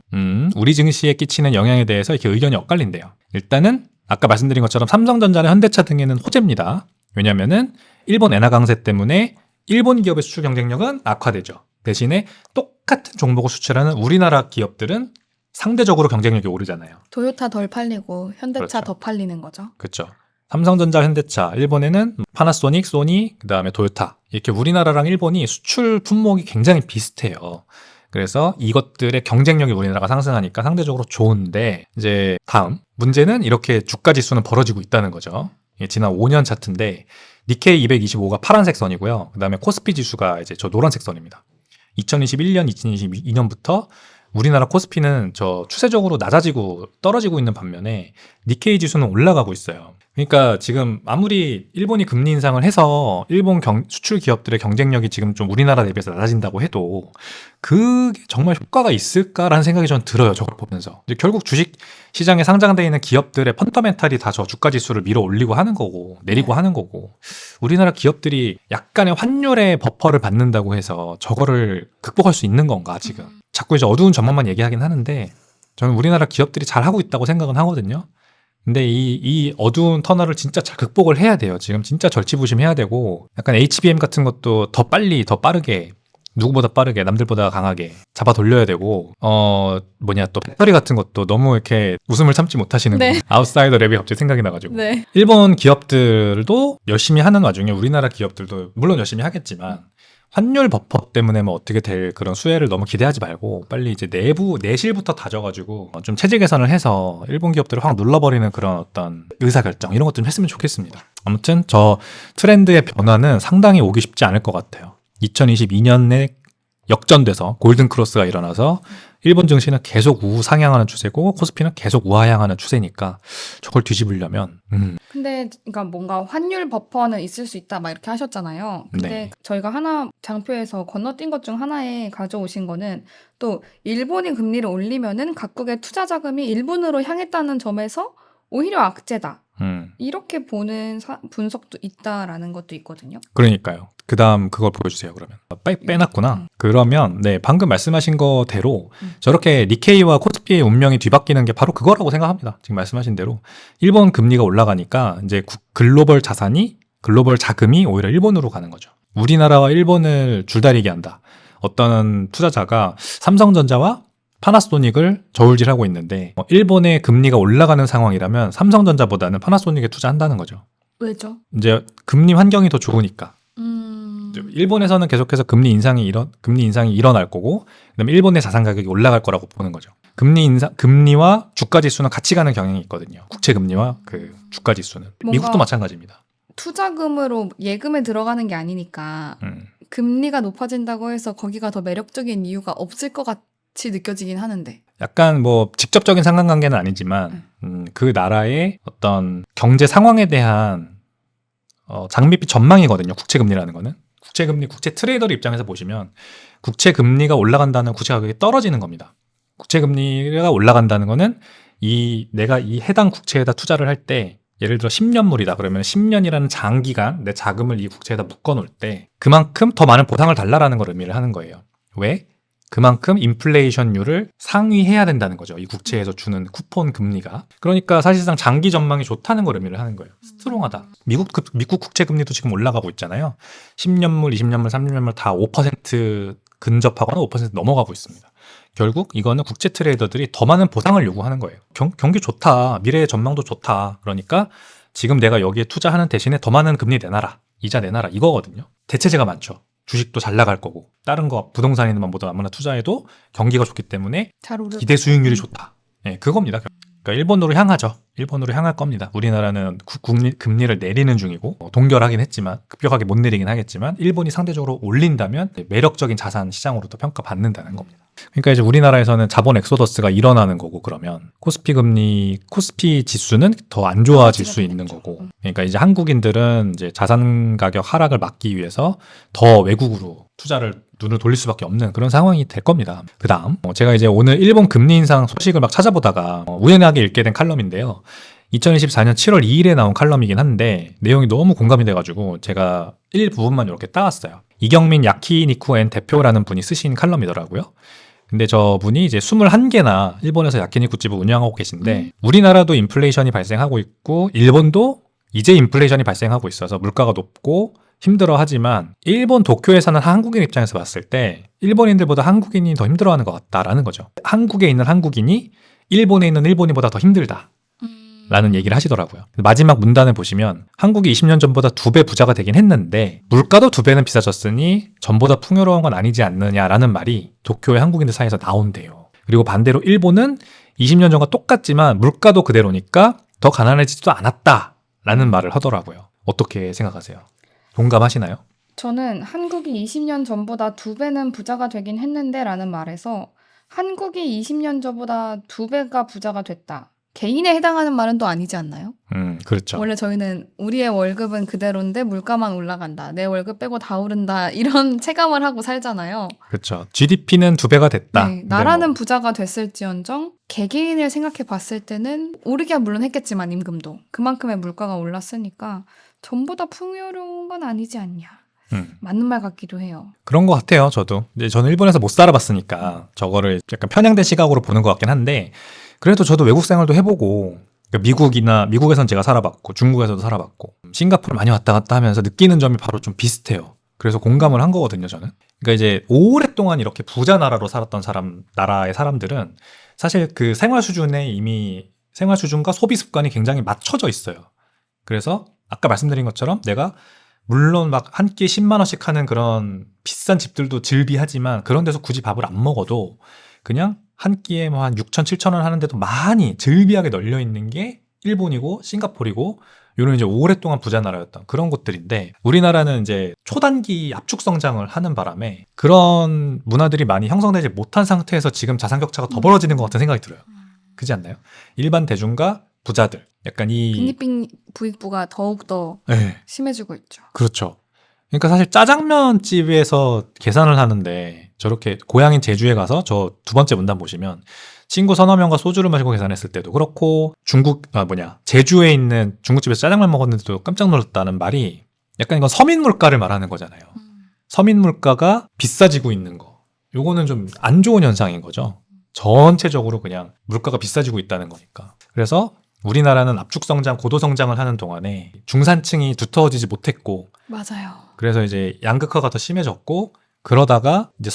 우리 증시에 끼치는 영향에 대해서 이렇게 의견이 엇갈린대요. 일단은 아까 말씀드린 것처럼 삼성전자나 현대차 등에는 호재입니다. 왜냐면은 일본 엔화 강세 때문에 일본 기업의 수출 경쟁력은 악화되죠. 대신에 똑같은 종목을 수출하는 우리나라 기업들은 상대적으로 경쟁력이 오르잖아요. 토요타 덜 팔리고 현대차 그렇죠. 더 팔리는 거죠. 그렇죠. 삼성전자, 현대차, 일본에는 파나소닉, 소니, 그다음에 토요타. 이렇게 우리나라랑 일본이 수출 품목이 굉장히 비슷해요. 그래서 이것들의 경쟁력이 우리나라가 상승하니까 상대적으로 좋은데 이제 다음 문제는 이렇게 주가 지수는 벌어지고 있다는 거죠. 이게 지난 5년 차트인데 니케이 225가 파란색 선이고요. 그다음에 코스피 지수가 이제 저 노란색 선입니다. 2021년, 2022년부터 우리나라 코스피는 저 추세적으로 낮아지고 떨어지고 있는 반면에 니케이 지수는 올라가고 있어요. 그러니까 지금 아무리 일본이 금리 인상을 해서 일본 수출 기업들의 경쟁력이 지금 좀 우리나라 대비해서 낮아진다고 해도 그게 정말 효과가 있을까라는 생각이 전 들어요. 저걸 보면서. 이제 결국 주식 시장에 상장되어 있는 기업들의 펀더멘탈이 다 저 주가 지수를 밀어 올리고 하는 거고 내리고 하는 거고 우리나라 기업들이 약간의 환율의 버퍼를 받는다고 해서 저거를 극복할 수 있는 건가 지금. 자꾸 이제 어두운 전망만 얘기하긴 하는데 저는 우리나라 기업들이 잘하고 있다고 생각은 하거든요. 근데 이 어두운 터널을 진짜 잘 극복을 해야 돼요. 지금 진짜 절치부심해야 되고 약간 HBM 같은 것도 더 빨리 더 빠르게 누구보다 빠르게 남들보다 강하게 잡아 돌려야 되고 또 배터리 같은 것도 너무 이렇게 웃음을 참지 못하시는 네. 아웃사이더 랩이 갑자기 생각이 나가지고 네. 일본 기업들도 열심히 하는 와중에 우리나라 기업들도 물론 열심히 하겠지만 환율 버퍼 때문에 뭐 어떻게 될 그런 수혜를 너무 기대하지 말고 빨리 이제 내실부터 다져가지고 좀 체제 개선을 해서 일본 기업들을 확 눌러버리는 그런 어떤 의사결정 이런 것 좀 했으면 좋겠습니다. 아무튼 저 트렌드의 변화는 상당히 오기 쉽지 않을 것 같아요. 2022년에 역전돼서 골든크로스가 일어나서 일본 증시는 계속 우상향하는 추세고 코스피는 계속 우하향하는 추세니까 저걸 뒤집으려면 근데 그러니까 뭔가 환율 버퍼는 있을 수 있다 막 이렇게 하셨잖아요. 근데 네. 저희가 하나 장표에서 건너뛴 것 중 하나에 가져오신 거는 또 일본이 금리를 올리면은 각국의 투자 자금이 일본으로 향했다는 점에서 오히려 악재다. 이렇게 보는 분석도 있다라는 것도 있거든요. 그러니까요. 그 다음 그걸 보여주세요. 그러면 빼놨구나. 그러면 네 방금 말씀하신 거대로 저렇게 니케이와 코스피의 운명이 뒤바뀌는 게 바로 그거라고 생각합니다. 지금 말씀하신 대로 일본 금리가 올라가니까 이제 글로벌 자금이 오히려 일본으로 가는 거죠. 우리나라와 일본을 줄다리기 한다. 어떤 투자자가 삼성전자와 파나소닉을 저울질하고 있는데 일본의 금리가 올라가는 상황이라면 삼성전자보다는 파나소닉에 투자한다는 거죠. 왜죠? 이제 금리 환경이 더 좋으니까. 일본에서는 계속해서 금리 인상이 일어날 거고, 그다음에 일본의 자산 가격이 올라갈 거라고 보는 거죠. 금리와 주가 지수는 같이 가는 경향이 있거든요. 국채 금리와 그 주가 지수는. 미국도 마찬가지입니다. 투자금으로 예금에 들어가는 게 아니니까 금리가 높아진다고 해서 거기가 더 매력적인 이유가 없을 것 같이 느껴지긴 하는데. 약간 뭐 직접적인 상관관계는 아니지만 그 나라의 어떤 경제 상황에 대한 장밋빛 전망이거든요. 국채 금리라는 거는. 국채 트레이더의 입장에서 보시면 국채 금리가 올라간다는 국채 가격이 떨어지는 겁니다. 국채 금리가 올라간다는 거는 내가 이 해당 국채에다 투자를 할 때 예를 들어 10년물이다. 그러면 10년이라는 장기간 내 자금을 이 국채에다 묶어 놓을 때 그만큼 더 많은 보상을 달라라는 걸 의미를 하는 거예요. 왜? 그만큼 인플레이션율을 상회해야 된다는 거죠. 이 국채에서 주는 쿠폰 금리가. 그러니까 사실상 장기 전망이 좋다는 걸 의미를 하는 거예요. 스트롱하다. 미국 국채 금리도 지금 올라가고 있잖아요. 10년물, 20년물, 30년물 다 5% 근접하거나 5% 넘어가고 있습니다. 결국 이거는 국채 트레이더들이 더 많은 보상을 요구하는 거예요. 경기 좋다. 미래의 전망도 좋다. 그러니까 지금 내가 여기에 투자하는 대신에 더 많은 금리 내놔라. 이자 내놔라. 이거거든요. 대체제가 많죠. 주식도 잘 나갈 거고 다른 거 부동산이나 뭐든 아무나 투자해도 경기가 좋기 때문에 잘 오르. 기대 수익률이 좋다. 네, 그겁니다. 그러니까 일본으로 향하죠. 일본으로 향할 겁니다. 우리나라는 금리를 내리는 중이고 동결하긴 했지만 급격하게 못 내리긴 하겠지만 일본이 상대적으로 올린다면 매력적인 자산 시장으로도 평가받는다는 겁니다. 그러니까 이제 우리나라에서는 자본 엑소더스가 일어나는 거고 그러면 코스피 지수는 더 안 좋아질 수 있는 거고 그러니까 이제 한국인들은 이제 자산 가격 하락을 막기 위해서 더 외국으로 투자를 눈을 돌릴 수밖에 없는 그런 상황이 될 겁니다. 그 다음 제가 이제 오늘 일본 금리 인상 소식을 막 찾아보다가 우연하게 읽게 된 칼럼인데요. 2024년 7월 2일에 나온 칼럼이긴 한데 내용이 너무 공감이 돼가지고 제가 일부분만 이렇게 따왔어요. 이경민 야키니쿠 엔 대표라는 분이 쓰신 칼럼이더라고요. 근데 저분이 이제 21개나 일본에서 야키니쿠 집을 운영하고 계신데 우리나라도 인플레이션이 발생하고 있고 일본도 이제 인플레이션이 발생하고 있어서 물가가 높고 힘들어 하지만 일본 도쿄에 사는 한국인 입장에서 봤을 때 일본인들보다 한국인이 더 힘들어하는 것 같다라는 거죠. 한국에 있는 한국인이 일본에 있는 일본인보다 더 힘들다. 라는 얘기를 하시더라고요. 마지막 문단을 보시면 한국이 20년 전보다 2배 부자가 되긴 했는데 물가도 2배는 비싸졌으니 전보다 풍요로운 건 아니지 않느냐라는 말이 도쿄의 한국인들 사이에서 나온대요. 그리고 반대로 일본은 20년 전과 똑같지만 물가도 그대로니까 더 가난해지지도 않았다라는 말을 하더라고요. 어떻게 생각하세요? 동감하시나요? 저는 한국이 20년 전보다 2배는 부자가 되긴 했는데 라는 말에서 한국이 20년 전보다 2배가 부자가 됐다. 개인에 해당하는 말은 또 아니지 않나요? 그렇죠. 원래 저희는 우리의 월급은 그대로인데 물가만 올라간다. 내 월급 빼고 다 오른다. 이런 체감을 하고 살잖아요. 그렇죠. GDP는 2배가 됐다. 네, 나라는 부자가 됐을지언정 개개인을 생각해 봤을 때는 오르기야 물론 했겠지만 임금도 그만큼의 물가가 올랐으니까 전보다 풍요로운 건 아니지 않냐. 맞는 말 같기도 해요. 그런 것 같아요. 저도. 이제 저는 일본에서 못 살아봤으니까 저거를 약간 편향된 시각으로 보는 것 같긴 한데 그래도 저도 외국 생활도 해보고 그러니까 미국에선 제가 살아봤고 중국에서도 살아봤고 싱가포르 많이 왔다 갔다 하면서 느끼는 점이 바로 좀 비슷해요. 그래서 공감을 한 거거든요, 저는. 그러니까 이제 오랫동안 이렇게 부자 나라로 살았던 나라의 사람들은 사실 그 생활 수준과 소비 습관이 굉장히 맞춰져 있어요. 그래서 아까 말씀드린 것처럼 내가 물론 막 한 끼에 10만 원씩 하는 그런 비싼 집들도 즐비하지만 그런 데서 굳이 밥을 안 먹어도 그냥 한 끼에 뭐 한 6천, 7천 원 하는데도 많이 즐비하게 널려 있는 게 일본이고 싱가포르이고 이런 이제 오랫동안 부자 나라였던 그런 곳들인데 우리나라는 이제 초단기 압축 성장을 하는 바람에 그런 문화들이 많이 형성되지 못한 상태에서 지금 자산 격차가 더 벌어지는 것 같은 생각이 들어요. 그렇지 않나요? 일반 대중과 부자들 약간 빈니빈 부익부가 더욱더 네. 심해지고 있죠. 그렇죠. 그러니까 사실 짜장면 집에서 계산을 하는데 저렇게 고향인 제주에 가서 저 두 번째 문단 보시면 친구 서너 명과 소주를 마시고 계산했을 때도 그렇고 제주에 있는 중국집에서 짜장면 먹었는데도 깜짝 놀랐다는 말이 약간 이건 서민 물가를 말하는 거잖아요. 서민 물가가 비싸지고 있는 거. 요거는 좀 안 좋은 현상인 거죠. 전체적으로 그냥 물가가 비싸지고 있다는 거니까. 그래서 우리나라는 압축성장, 고도성장을 하는 동안에 중산층이 두터워지지 못했고 맞아요. 그래서 이제 양극화가 더 심해졌고 그러다가 이제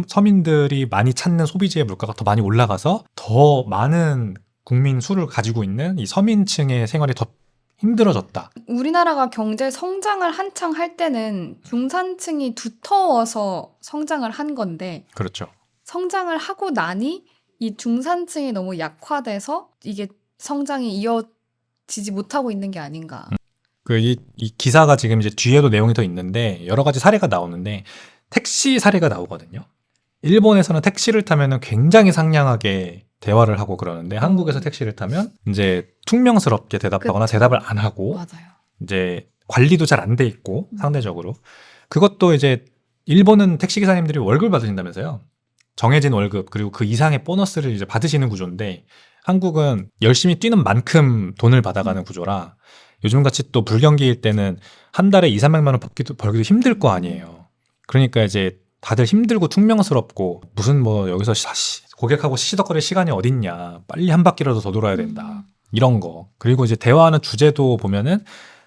서민들이 많이 찾는 소비재의 물가가 더 많이 올라가서 더 많은 국민 수를 가지고 있는 이 서민층의 생활이 더 힘들어졌다. 우리나라가 경제 성장을 한창 할 때는 중산층이 두터워서 성장을 한 건데 그렇죠. 성장을 하고 나니 이 중산층이 너무 약화돼서 이게 성장이 이어지지 못하고 있는 게 아닌가. 이 기사가 지금 이제 뒤에도 내용이 더 있는데 여러 가지 사례가 나오는데 택시 사례가 나오거든요. 일본에서는 택시를 타면은 굉장히 상냥하게 대화를 하고 그러는데 한국에서 택시를 타면 이제 퉁명스럽게 대답하거나 대답을 안 하고 맞아요. 이제 관리도 잘 안 돼 있고 상대적으로 그것도 이제 일본은 택시 기사님들이 월급을 받으신다면서요. 정해진 월급 그리고 그 이상의 보너스를 이제 받으시는 구조인데 한국은 열심히 뛰는 만큼 돈을 받아가는 구조라 요즘같이 또 불경기일 때는 한 달에 2, 300만 원 벌기도 힘들 거 아니에요. 그러니까 이제 다들 힘들고 퉁명스럽고 무슨 뭐 여기서 고객하고 시시덕거릴 시간이 어딨냐. 빨리 한 바퀴라도 더 돌아야 된다. 이런 거. 그리고 이제 대화하는 주제도 보면은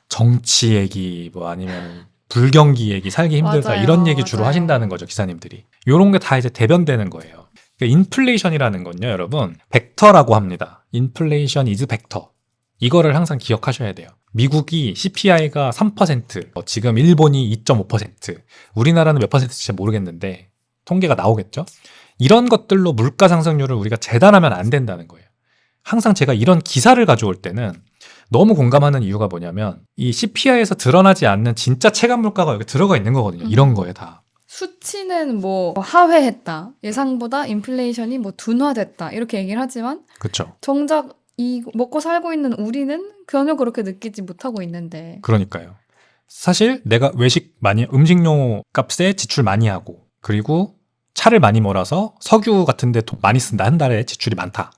정치 얘기 뭐 아니면 불경기 얘기 살기 힘들다 맞아요. 이런 얘기 주로 하신다는 거죠. 기사님들이. 요런 게 다 이제 대변되는 거예요. 그러니까 인플레이션이라는 건요. 여러분 벡터라고 합니다. 인플레이션 이즈 벡터. 이거를 항상 기억하셔야 돼요. 미국이 CPI가 3%, 지금 일본이 2.5%, 우리나라는 몇 퍼센트인지 잘 모르겠는데 통계가 나오겠죠? 이런 것들로 물가 상승률을 우리가 재단하면 안 된다는 거예요. 항상 제가 이런 기사를 가져올 때는 너무 공감하는 이유가 뭐냐면 이 CPI에서 드러나지 않는 진짜 체감 물가가 여기 들어가 있는 거거든요. 이런 거에 다. 수치는 뭐 하회했다. 예상보다 인플레이션이 뭐 둔화됐다. 이렇게 얘기를 하지만 그렇죠. 정작 이 먹고 살고 있는 우리는 전혀 그렇게 느끼지 못하고 있는데. 그러니까요. 사실 내가 외식 많이, 음식료 값에 지출 많이 하고, 그리고 차를 많이 몰아서 석유 같은데 돈 많이 쓴다. 한 달에 지출이 많다.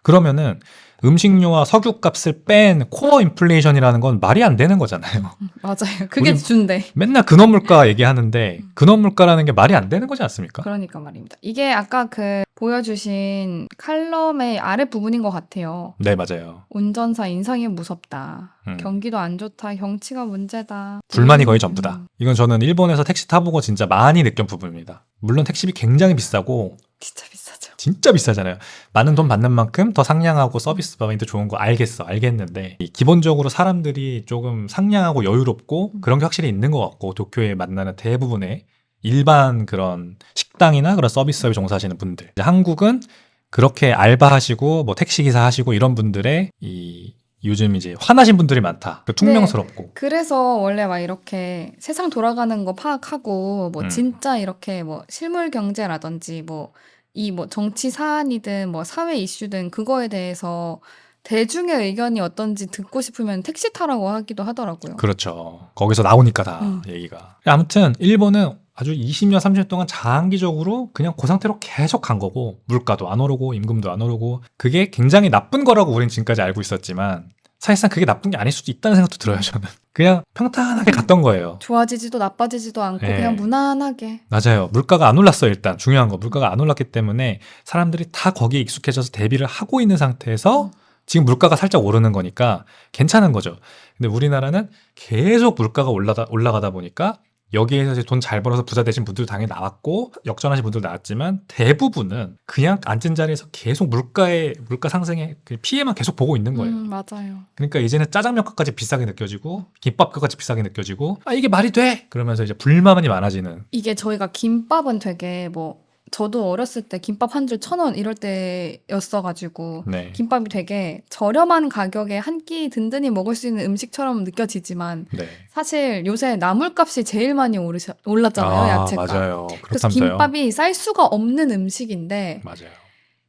그러면은 음식료와 석유 값을 뺀 코어 인플레이션이라는 건 말이 안 되는 거잖아요. 맞아요. 그게 우리 준대. 맨날 근원물가 얘기하는데 근원물가라는 게 말이 안 되는 거지 않습니까? 그러니까 말입니다. 이게 아까 그 보여주신 칼럼의 아래 부분인 것 같아요. 네, 맞아요. 운전사 인상이 무섭다. 음. 경기도 안 좋다. 경치가 문제다. 불만이 거의 전부다. 이건 저는 일본에서 택시 타보고 진짜 많이 느낀 부분입니다. 물론 택시비 굉장히 비싸고 진짜 비싸죠. 진짜 비싸잖아요. 많은 돈 받는 만큼 더 상냥하고 서비스 마인드 좋은 거 알겠는데 기본적으로 사람들이 조금 상냥하고 여유롭고 그런 게 확실히 있는 것 같고 도쿄에 만나는 대부분의 일반 그런 식당이나 그런 서비스업에 종사하시는 분들, 한국은 그렇게 알바하시고 뭐 택시기사 하시고 이런 분들의 이 요즘 이제 화나신 분들이 많다. 퉁명스럽고. 그래서 원래 막 이렇게 세상 돌아가는 거 파악하고 뭐 진짜 이렇게 뭐 실물 경제라든지 뭐 이 뭐 정치 사안이든 뭐 사회 이슈든 그거에 대해서 대중의 의견이 어떤지 듣고 싶으면 택시 타라고 하기도 하더라고요. 그렇죠. 거기서 나오니까 다 얘기가. 아무튼 일본은 아주 20년, 30년 동안 장기적으로 그냥 그 상태로 계속 간 거고 물가도 안 오르고 임금도 안 오르고 그게 굉장히 나쁜 거라고 우린 지금까지 알고 있었지만 사실상 그게 나쁜 게 아닐 수도 있다는 생각도 들어요. 저는. 그냥 평탄하게 갔던 거예요. 좋아지지도 나빠지지도 않고 네. 그냥 무난하게. 맞아요. 물가가 안 올랐어요. 일단 중요한 거. 물가가 안 올랐기 때문에 사람들이 다 거기에 익숙해져서 대비를 하고 있는 상태에서 지금 물가가 살짝 오르는 거니까 괜찮은 거죠. 근데 우리나라는 계속 물가가 올라가다 보니까 여기에서 이제 돈 잘 벌어서 부자 되신 분들도 당연히 나왔고 역전하신 분들도 나왔지만 대부분은 그냥 앉은 자리에서 계속 물가 상승의 그 피해만 계속 보고 있는 거예요. 맞아요. 그러니까 이제는 짜장면값까지 비싸게 느껴지고 김밥값까지 비싸게 느껴지고 아 이게 말이 돼? 그러면서 이제 불만이 많아지는. 이게 저희가 김밥은 되게 뭐 저도 어렸을 때 김밥 한 줄 1,000원 이럴 때였어가지고 네. 김밥이 되게 저렴한 가격에 한 끼 든든히 먹을 수 있는 음식처럼 느껴지지만 네. 사실 요새 나물값이 제일 많이 올랐잖아요. 야채값. 맞아요. 그래서 그렇다면서요. 김밥이 쌀 수가 없는 음식인데 맞아요.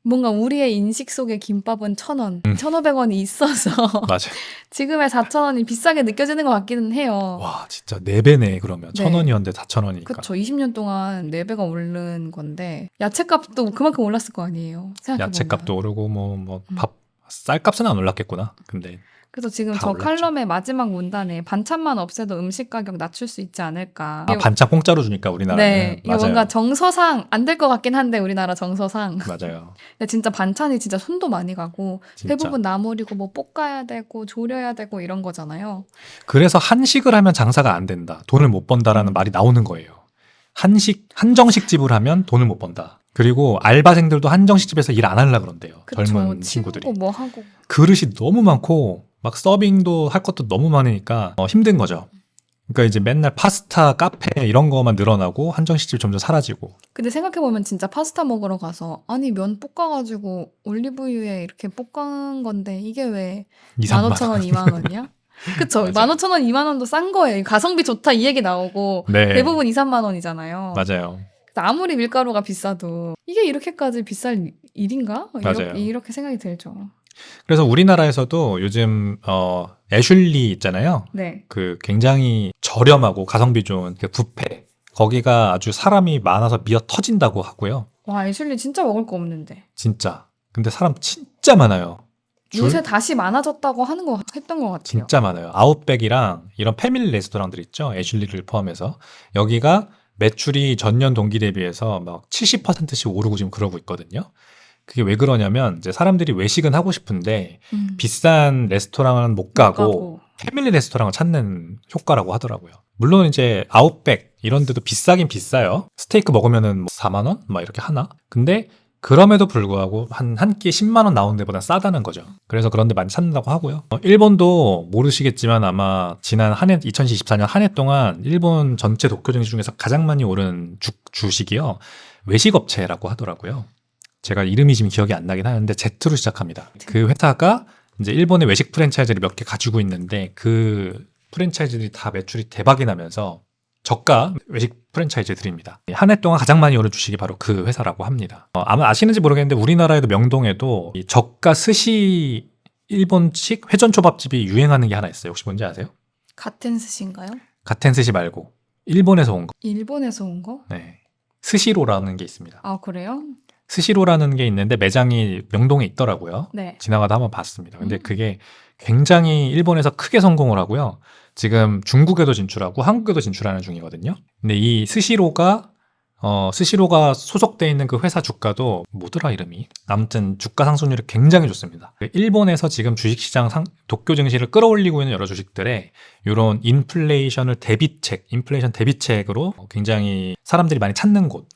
뭔가 우리의 인식 속에 김밥은 1,000원, 1,500원이 있어서 맞아요. 지금의 4,000원이 비싸게 느껴지는 것 같기는 해요. 와 진짜 4배네 그러면. 네. 1,000원이었는데 4,000원이니까. 그렇죠. 20년 동안 4배가 오른 건데 야채값도 그만큼 올랐을 거 아니에요. 생각해보면. 야채값도 오르고 뭐 밥 쌀값은 안 올랐겠구나. 근데 그래서 지금 다 저 올랐죠. 칼럼의 마지막 문단에 반찬만 없애도 음식 가격 낮출 수 있지 않을까. 반찬 공짜로 주니까 우리나라는. 네, 이거 맞아요. 뭔가 정서상 안 될 것 같긴 한데 우리나라 정서상. 맞아요. 근데 진짜 반찬이 진짜 손도 많이 가고 진짜. 대부분 나물이고 뭐 볶아야 되고 조려야 되고 이런 거잖아요. 그래서 한식을 하면 장사가 안 된다. 돈을 못 번다라는 말이 나오는 거예요. 한정식 집을 하면 돈을 못 번다. 그리고 알바생들도 한정식 집에서 일 안 하려고 그런대요. 그쵸. 젊은 친구들이. 치우고 뭐 하고. 그릇이 너무 많고 막 서빙도 할 것도 너무 많으니까 힘든 거죠. 그러니까 이제 맨날 파스타, 카페 이런 거만 늘어나고 한정식집이 점점 사라지고. 근데 생각해보면 진짜 파스타 먹으러 가서 아니 면 볶아가지고 올리브유에 이렇게 볶은 건데 이게 왜 15,000원, 20,000원이야? 그쵸. 맞아요. 15,000원, 20,000원도 싼 거예요. 가성비 좋다 이 얘기 나오고 네. 대부분 2, 3만 원이잖아요. 맞아요. 아무리 밀가루가 비싸도 이게 이렇게까지 비쌀 일인가? 맞아요. 이렇게 생각이 들죠. 그래서 우리나라에서도 요즘 애슐리 있잖아요. 네. 그 굉장히 저렴하고 가성비 좋은 그 뷔페. 거기가 아주 사람이 많아서 미어 터진다고 하고요. 와, 애슐리 진짜 먹을 거 없는데. 진짜. 근데 사람 진짜 많아요. 요새 다시 많아졌다고 했던 것 같아요. 진짜 많아요. 아웃백이랑 이런 패밀리 레스토랑들 있죠. 애슐리를 포함해서. 여기가 매출이 전년 동기 대비해서 막 70%씩 오르고 지금 그러고 있거든요. 그게 왜 그러냐면 이제 사람들이 외식은 하고 싶은데 비싼 레스토랑은 못 가고 패밀리 레스토랑을 찾는 효과라고 하더라고요. 물론 이제 아웃백 이런 데도 비싸긴 비싸요. 스테이크 먹으면은 뭐 4만 원? 막 이렇게 하나? 근데 그럼에도 불구하고 한 끼에 10만 원 나오는 데보다 싸다는 거죠. 그래서 그런 데 많이 찾는다고 하고요. 일본도 모르시겠지만 아마 지난 한 해, 2024년 한 해 동안 일본 전체 도쿄 증시 중에서 가장 많이 오른 주식이요. 외식업체라고 하더라고요. 제가 이름이 지금 기억이 안 나긴 하는데 Z로 시작합니다. 그 회사가 이제 일본의 외식 프랜차이즈를 몇 개 가지고 있는데 그 프랜차이즈들이 다 매출이 대박이 나면서 저가 외식 프랜차이즈들입니다. 한 해 동안 가장 많이 오른 주식이 바로 그 회사라고 합니다. 아마 아시는지 모르겠는데 우리나라에도 명동에도 이 저가 스시 일본식 회전초밥집이 유행하는 게 하나 있어요. 혹시 뭔지 아세요? 같은 스시인가요? 가텐 스시 말고 일본에서 온 거. 일본에서 온 거? 네. 스시로라는 게 있습니다. 아, 그래요? 스시로라는 게 있는데 매장이 명동에 있더라고요. 네. 지나가다 한번 봤습니다. 근데 그게 굉장히 일본에서 크게 성공을 하고요. 지금 중국에도 진출하고 한국에도 진출하는 중이거든요. 근데 이 스시로가 소속돼 있는 그 회사 주가도 뭐더라 이름이? 아무튼 주가 상승률이 굉장히 좋습니다. 일본에서 지금 주식시장 도쿄 증시를 끌어올리고 있는 여러 주식들에 이런 인플레이션 대비책으로 굉장히 사람들이 많이 찾는 곳.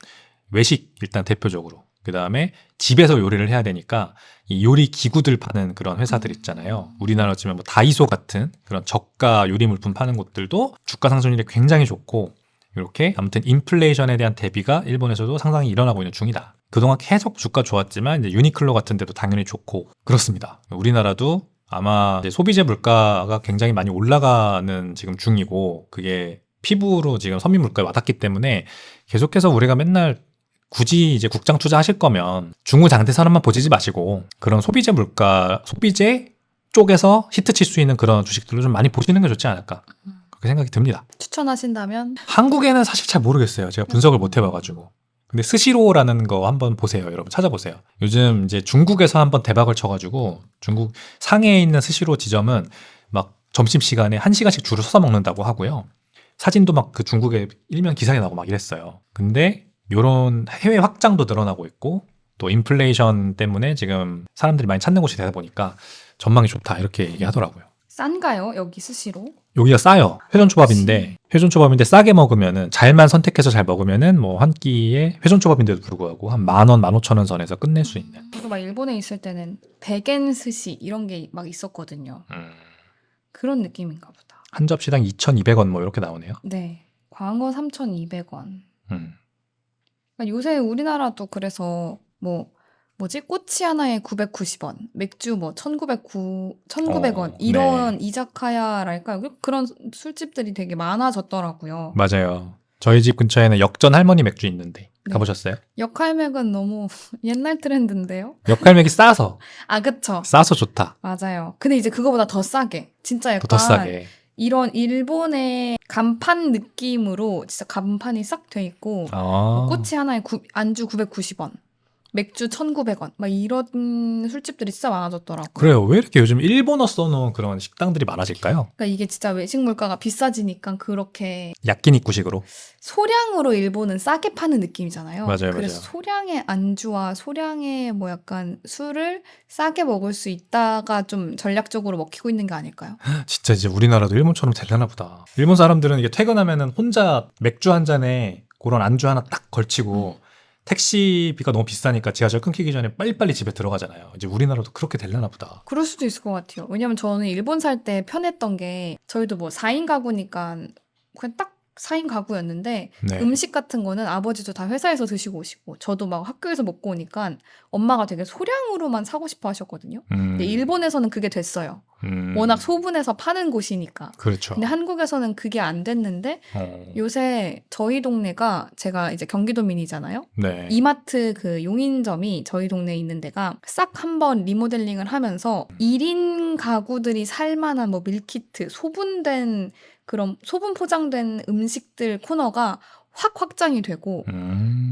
외식 일단 대표적으로. 그 다음에 집에서 요리를 해야 되니까 이 요리 기구들 파는 그런 회사들 있잖아요. 우리나라 치면 뭐 다이소 같은 그런 저가 요리 물품 파는 곳들도 주가 상승률이 굉장히 좋고 이렇게 아무튼 인플레이션에 대한 대비가 일본에서도 상당히 일어나고 있는 중이다. 그동안 계속 주가 좋았지만 이제 유니클로 같은 데도 당연히 좋고 그렇습니다. 우리나라도 아마 이제 소비재 물가가 굉장히 많이 올라가는 지금 중이고 그게 피부로 지금 서민 물가에 와닿기 때문에 계속해서 우리가 맨날 굳이 이제 국장 투자하실 거면 중후장대 산업만 보지 마시고 그런 소비재 쪽에서 히트 칠 수 있는 그런 주식들로 좀 많이 보시는 게 좋지 않을까 그렇게 생각이 듭니다. 추천하신다면? 한국에는 사실 잘 모르겠어요. 제가 분석을 못 해봐가지고. 근데 스시로라는 거 한번 보세요. 여러분 찾아보세요. 요즘 이제 중국에서 한번 대박을 쳐가지고 중국 상해에 있는 스시로 지점은 막 점심시간에 1시간씩 줄을 서서 먹는다고 하고요. 사진도 막 그 중국에 일면 기사에 나오고 막 이랬어요. 근데 요런 해외 확장도 늘어나고 있고 또 인플레이션 때문에 지금 사람들이 많이 찾는 곳이 되다 보니까 전망이 좋다 이렇게 얘기하더라고요. 싼가요? 여기 스시로? 여기가 싸요. 회전초밥인데 싸게 먹으면은 잘만 선택해서 잘 먹으면은 뭐 한 끼에 회전초밥인데도 불구하고 한 10,000원, 15,000원 선에서 끝낼 수 있는. 저도 막 일본에 있을 때는 백엔 스시 이런 게 막 있었거든요. 그런 느낌인가 보다. 한 접시당 2,200원 뭐 이렇게 나오네요. 네. 광어 3,200원. 음. 요새 우리나라도 그래서 꼬치 하나에 990원, 맥주 1,900원 이런 네. 이자카야랄까요? 그런 술집들이 되게 많아졌더라고요. 맞아요. 저희 집 근처에는 역전 할머니 맥주 있는데 네. 가보셨어요? 역할맥은 너무 옛날 트렌드인데요? 역할맥이 싸서 그쵸. 좋다. 맞아요. 근데 이제 그거보다 더 싸게. 진짜 약간 더 싸게. 이런 일본의 간판 느낌으로 진짜 간판이 싹 돼 있고 꼬치 하나에 안주 990원, 맥주 1,900원 막 이런 술집들이 진짜 많아졌더라고요. 그래요. 왜 이렇게 요즘 일본어 써놓은 그런 식당들이 많아질까요? 그러니까 이게 진짜 외식 물가가 비싸지니까 그렇게 야끼니쿠식으로. 소량으로 일본은 싸게 파는 느낌이잖아요. 맞아요, 그래서 맞아요. 소량의 안주와 소량의 약간 술을 싸게 먹을 수 있다가 좀 전략적으로 먹히고 있는 게 아닐까요? 진짜 이제 우리나라도 일본처럼 되려나 보다. 일본 사람들은 이게 퇴근하면은 혼자 맥주 한 잔에 그런 안주 하나 딱 걸치고 택시비가 너무 비싸니까 지하철 끊기기 전에 빨리빨리 집에 들어가잖아요. 이제 우리나라도 그렇게 되려나 보다. 그럴 수도 있을 것 같아요. 왜냐면 저는 일본 살 때 편했던 게 저희도 4인 가구니까 그냥 딱 4인 가구였는데 네. 음식 같은 거는 아버지도 다 회사에서 드시고 오시고 저도 막 학교에서 먹고 오니까 엄마가 되게 소량으로만 사고 싶어 하셨거든요. 근데 일본에서는 그게 됐어요. 워낙 소분해서 파는 곳이니까. 그렇죠. 근데 한국에서는 그게 안 됐는데 요새 저희 동네가 제가 이제 경기도민이잖아요. 네. 이마트 그 용인점이 저희 동네에 있는 데가 싹 한번 리모델링을 하면서 1인 가구들이 살만한 밀키트, 소분된 그런 소분 포장된 음식들 코너가 확 확장이 되고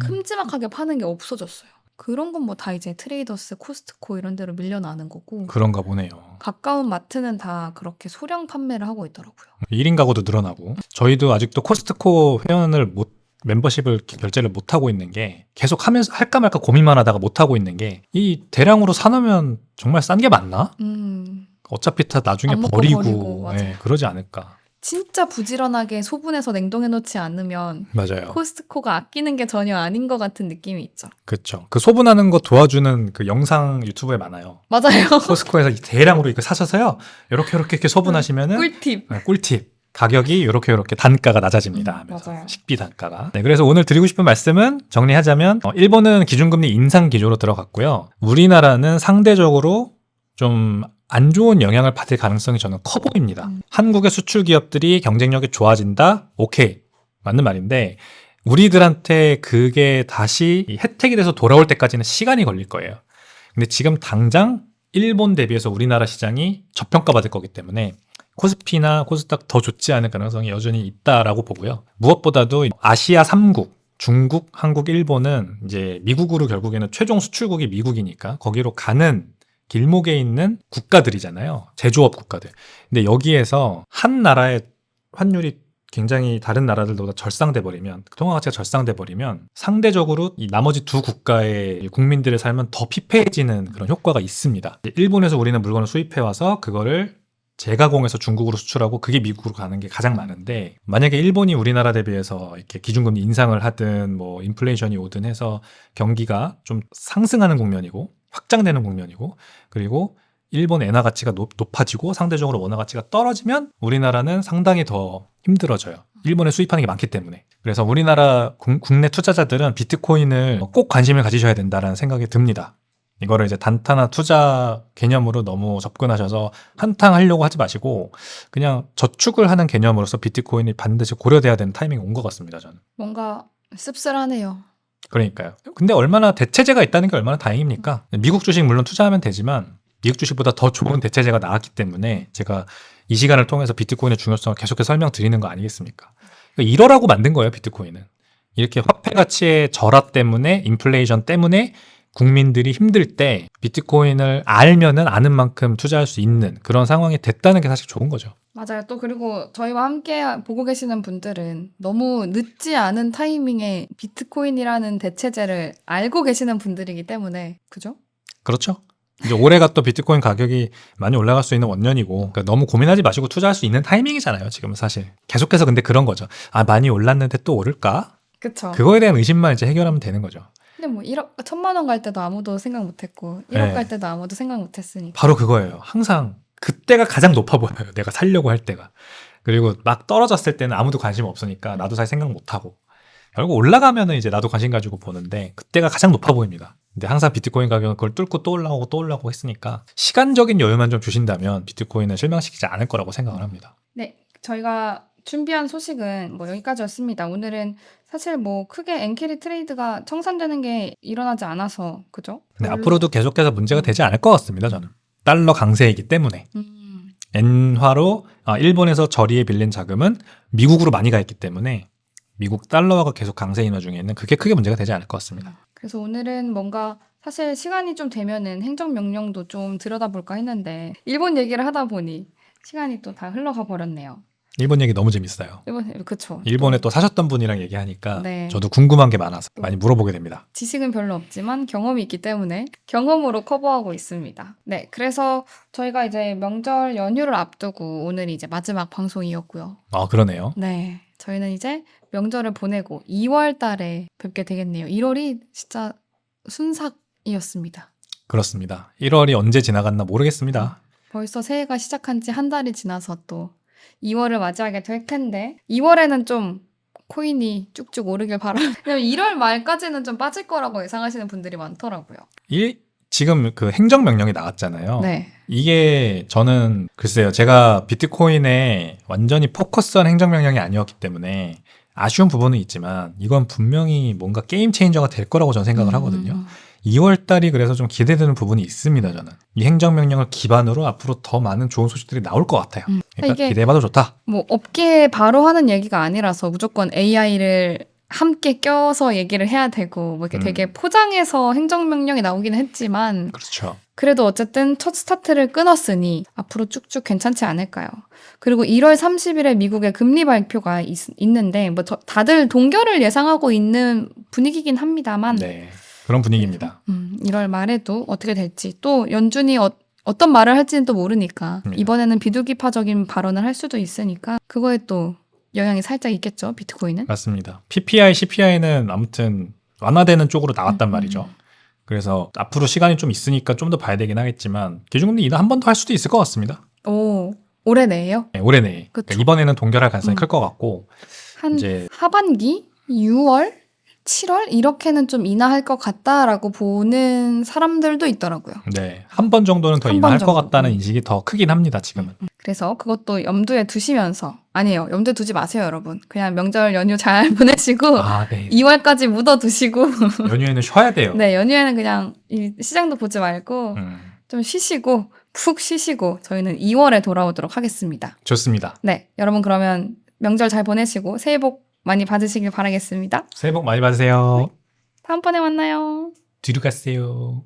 큼지막하게 파는 게 없어졌어요. 그런 건 다 이제 트레이더스, 코스트코 이런 데로 밀려나는 거고 그런가 보네요. 가까운 마트는 다 그렇게 소량 판매를 하고 있더라고요. 1인 가구도 늘어나고 저희도 아직도 코스트코 회원을 멤버십을 결제를 못 하고 있는 게 계속 하면서 할까 말까 고민만 하다가 못 하고 있는 게 이 대량으로 사놓으면 정말 싼 게 맞나? 어차피 다 나중에 안 먹고 버리고 버리고, 맞아요. 그러지 않을까. 진짜 부지런하게 소분해서 냉동해 놓지 않으면 맞아요. 코스트코가 아끼는 게 전혀 아닌 것 같은 느낌이 있죠. 그렇죠. 그 소분하는 거 도와주는 그 영상 유튜브에 많아요. 맞아요. 코스트코에서 대량으로 이거 사셔서요. 이렇게 소분하시면은 꿀팁. 꿀팁. 가격이 이렇게 단가가 낮아집니다. 하면서 맞아요. 식비 단가가. 네, 그래서 오늘 드리고 싶은 말씀은 정리하자면 일본은 기준금리 인상 기조로 들어갔고요. 우리나라는 상대적으로 좀 안 좋은 영향을 받을 가능성이 저는 커 보입니다. 한국의 수출 기업들이 경쟁력이 좋아진다? 오케이. 맞는 말인데 우리들한테 그게 다시 혜택이 돼서 돌아올 때까지는 시간이 걸릴 거예요. 근데 지금 당장 일본 대비해서 우리나라 시장이 저평가받을 거기 때문에 코스피나 코스닥 더 좋지 않을 가능성이 여전히 있다라고 보고요. 무엇보다도 아시아 3국, 중국, 한국, 일본은 이제 미국으로 결국에는 최종 수출국이 미국이니까 거기로 가는 길목에 있는 국가들이잖아요. 제조업 국가들. 근데 여기에서 한 나라의 환율이 굉장히 다른 나라들보다 절상돼 버리면, 통화 가치가 절상돼 버리면 상대적으로 이 나머지 두 국가의 국민들의 삶은 더 피폐해지는 그런 효과가 있습니다. 일본에서 우리는 물건을 수입해 와서 그거를 재가공해서 중국으로 수출하고 그게 미국으로 가는 게 가장 많은데, 만약에 일본이 우리나라 대비해서 이렇게 기준금리 인상을 하든 뭐 인플레이션이 오든 해서 경기가 좀 상승하는 국면이고 확장되는 국면이고, 그리고 일본 엔화 가치가 높아지고 상대적으로 원화 가치가 떨어지면 우리나라는 상당히 더 힘들어져요. 일본에 수입하는 게 많기 때문에. 그래서 우리나라 국내 투자자들은 비트코인을 꼭 관심을 가지셔야 된다는 생각이 듭니다. 이거를 이제 단타나 투자 개념으로 너무 접근하셔서 한탕하려고 하지 마시고 그냥 저축을 하는 개념으로서 비트코인이 반드시 고려돼야 되는 타이밍이 온 것 같습니다. 저는. 뭔가 씁쓸하네요. 그러니까요. 근데 얼마나 대체제가 있다는 게 얼마나 다행입니까? 미국 주식 물론 투자하면 되지만 미국 주식보다 더 좋은 대체제가 나왔기 때문에 제가 이 시간을 통해서 비트코인의 중요성을 계속해서 설명드리는 거 아니겠습니까? 그러니까 이러라고 만든 거예요, 비트코인은. 이렇게 화폐 가치의 절하 때문에, 인플레이션 때문에 국민들이 힘들 때 비트코인을 알면은 아는 만큼 투자할 수 있는 그런 상황이 됐다는 게 사실 좋은 거죠. 맞아요. 또 그리고 저희와 함께 보고 계시는 분들은 너무 늦지 않은 타이밍에 비트코인이라는 대체제를 알고 계시는 분들이기 때문에, 그죠? 그렇죠. 이제 올해가 또 비트코인 가격이 많이 올라갈 수 있는 원년이고, 그러니까 너무 고민하지 마시고 투자할 수 있는 타이밍이잖아요, 지금은 사실. 계속해서 근데 그런 거죠. 아, 많이 올랐는데 또 오를까? 그쵸. 그거에 대한 의심만 이제 해결하면 되는 거죠. 근데 뭐 1억, 1,000만 원 갈 때도 아무도 생각 못 했고, 1억 네. 갈 때도 아무도 생각 못 했으니까. 바로 그거예요. 항상 그때가 가장 높아 보여요. 내가 살려고 할 때가. 그리고 막 떨어졌을 때는 아무도 관심 없으니까 나도 잘 생각 못 하고. 결국 올라가면은 이제 나도 관심 가지고 보는데 그때가 가장 높아 보입니다. 근데 항상 비트코인 가격은 그걸 뚫고 또 올라오고 했으니까 시간적인 여유만 좀 주신다면 비트코인은 실망시키지 않을 거라고 생각을 합니다. 네, 저희가 준비한 소식은 뭐 여기까지였습니다. 오늘은 사실 뭐 크게 엔캐리 트레이드가 청산되는 게 일어나지 않아서, 그죠? 근데 앞으로도 계속해서 문제가 되지 않을 것 같습니다, 저는. 달러 강세이기 때문에. 엔화로 일본에서 저리에 빌린 자금은 미국으로 많이 가 있기 때문에 미국 달러화가 계속 강세 인하 중에 있는, 그게 크게 문제가 되지 않을 것 같습니다. 그래서 오늘은 뭔가 사실 시간이 좀 되면은 행정명령도 좀 들여다볼까 했는데 일본 얘기를 하다 보니 시간이 또 다 흘러가 버렸네요. 일본 얘기 너무 재밌어요. 그쵸. 일본에 또 사셨던 분이랑 얘기하니까 네. 저도 궁금한 게 많아서 많이 물어보게 됩니다. 지식은 별로 없지만 경험이 있기 때문에 경험으로 커버하고 있습니다. 네, 그래서 저희가 이제 명절 연휴를 앞두고 오늘이 이제 마지막 방송이었고요. 아, 그러네요. 네, 저희는 이제 명절을 보내고 2월 달에 뵙게 되겠네요. 1월이 진짜 순삭이었습니다. 그렇습니다. 1월이 언제 지나갔나 모르겠습니다. 벌써 새해가 시작한 지 한 달이 지나서 또 2월을 맞이하게 될 텐데 2월에는 좀 코인이 쭉쭉 오르길 바랍니다. 1월 말까지는 좀 빠질 거라고 예상하시는 분들이 많더라고요. 지금 그 행정명령이 나왔잖아요. 네. 이게 저는 글쎄요, 제가 비트코인에 완전히 포커스한 행정명령이 아니었기 때문에 아쉬운 부분은 있지만 이건 분명히 뭔가 게임 체인저가 될 거라고 저는 생각을 하거든요. 2월 달이 그래서 좀 기대되는 부분이 있습니다, 저는. 이 행정명령을 기반으로 앞으로 더 많은 좋은 소식들이 나올 것 같아요. 그러니까 이게 기대해봐도 좋다. 뭐 업계에 바로 하는 얘기가 아니라서 무조건 AI를 함께 껴서 얘기를 해야 되고 뭐 이렇게 되게 포장해서 행정명령이 나오기는 했지만 그렇죠. 그래도 어쨌든 첫 스타트를 끊었으니 앞으로 쭉쭉 괜찮지 않을까요? 그리고 1월 30일에 미국의 금리 발표가 있는데 뭐 다들 동결을 예상하고 있는 분위기긴 합니다만 네, 그런 분위기입니다. 1월 말에도 어떻게 될지 또 연준이 어떤 말을 할지는 또 모르니까 네. 이번에는 비둘기파적인 발언을 할 수도 있으니까 그거에 또 영향이 살짝 있겠죠. 비트코인은. 맞습니다. PPI, CPI는 아무튼 완화되는 쪽으로 나왔단 음. 말이죠. 그래서 앞으로 시간이 좀 있으니까 좀 더 봐야 되긴 하겠지만 기준금리 인하 한 번 더 할 수도 있을 것 같습니다. 오, 올해 내에요? 네, 올해 내에. 그쵸. 그러니까 이번에는 동결할 가능성이 음. 클 것 같고 한 이제 하반기? 6월? 7월? 이렇게는 좀 인하할 것 같다라고 보는 사람들도 있더라고요. 네, 한 번 정도는 더 한번 인하할 것 정도. 같다는 인식이 더 크긴 합니다. 지금은. 그래서 그것도 염두에 두시면서 아니에요. 염두에 두지 마세요, 여러분. 그냥 명절 연휴 잘 보내시고 아, 네. 2월까지 묻어두시고 연휴에는 쉬어야 돼요. 네, 연휴에는 그냥 이 시장도 보지 말고 음, 좀 쉬시고 푹 쉬시고 저희는 2월에 돌아오도록 하겠습니다. 좋습니다. 네, 여러분 그러면 명절 잘 보내시고 새해 복 많이 받으시길 바라겠습니다. 새해 복 많이 받으세요. 다음번에 만나요. 뒤로 가세요.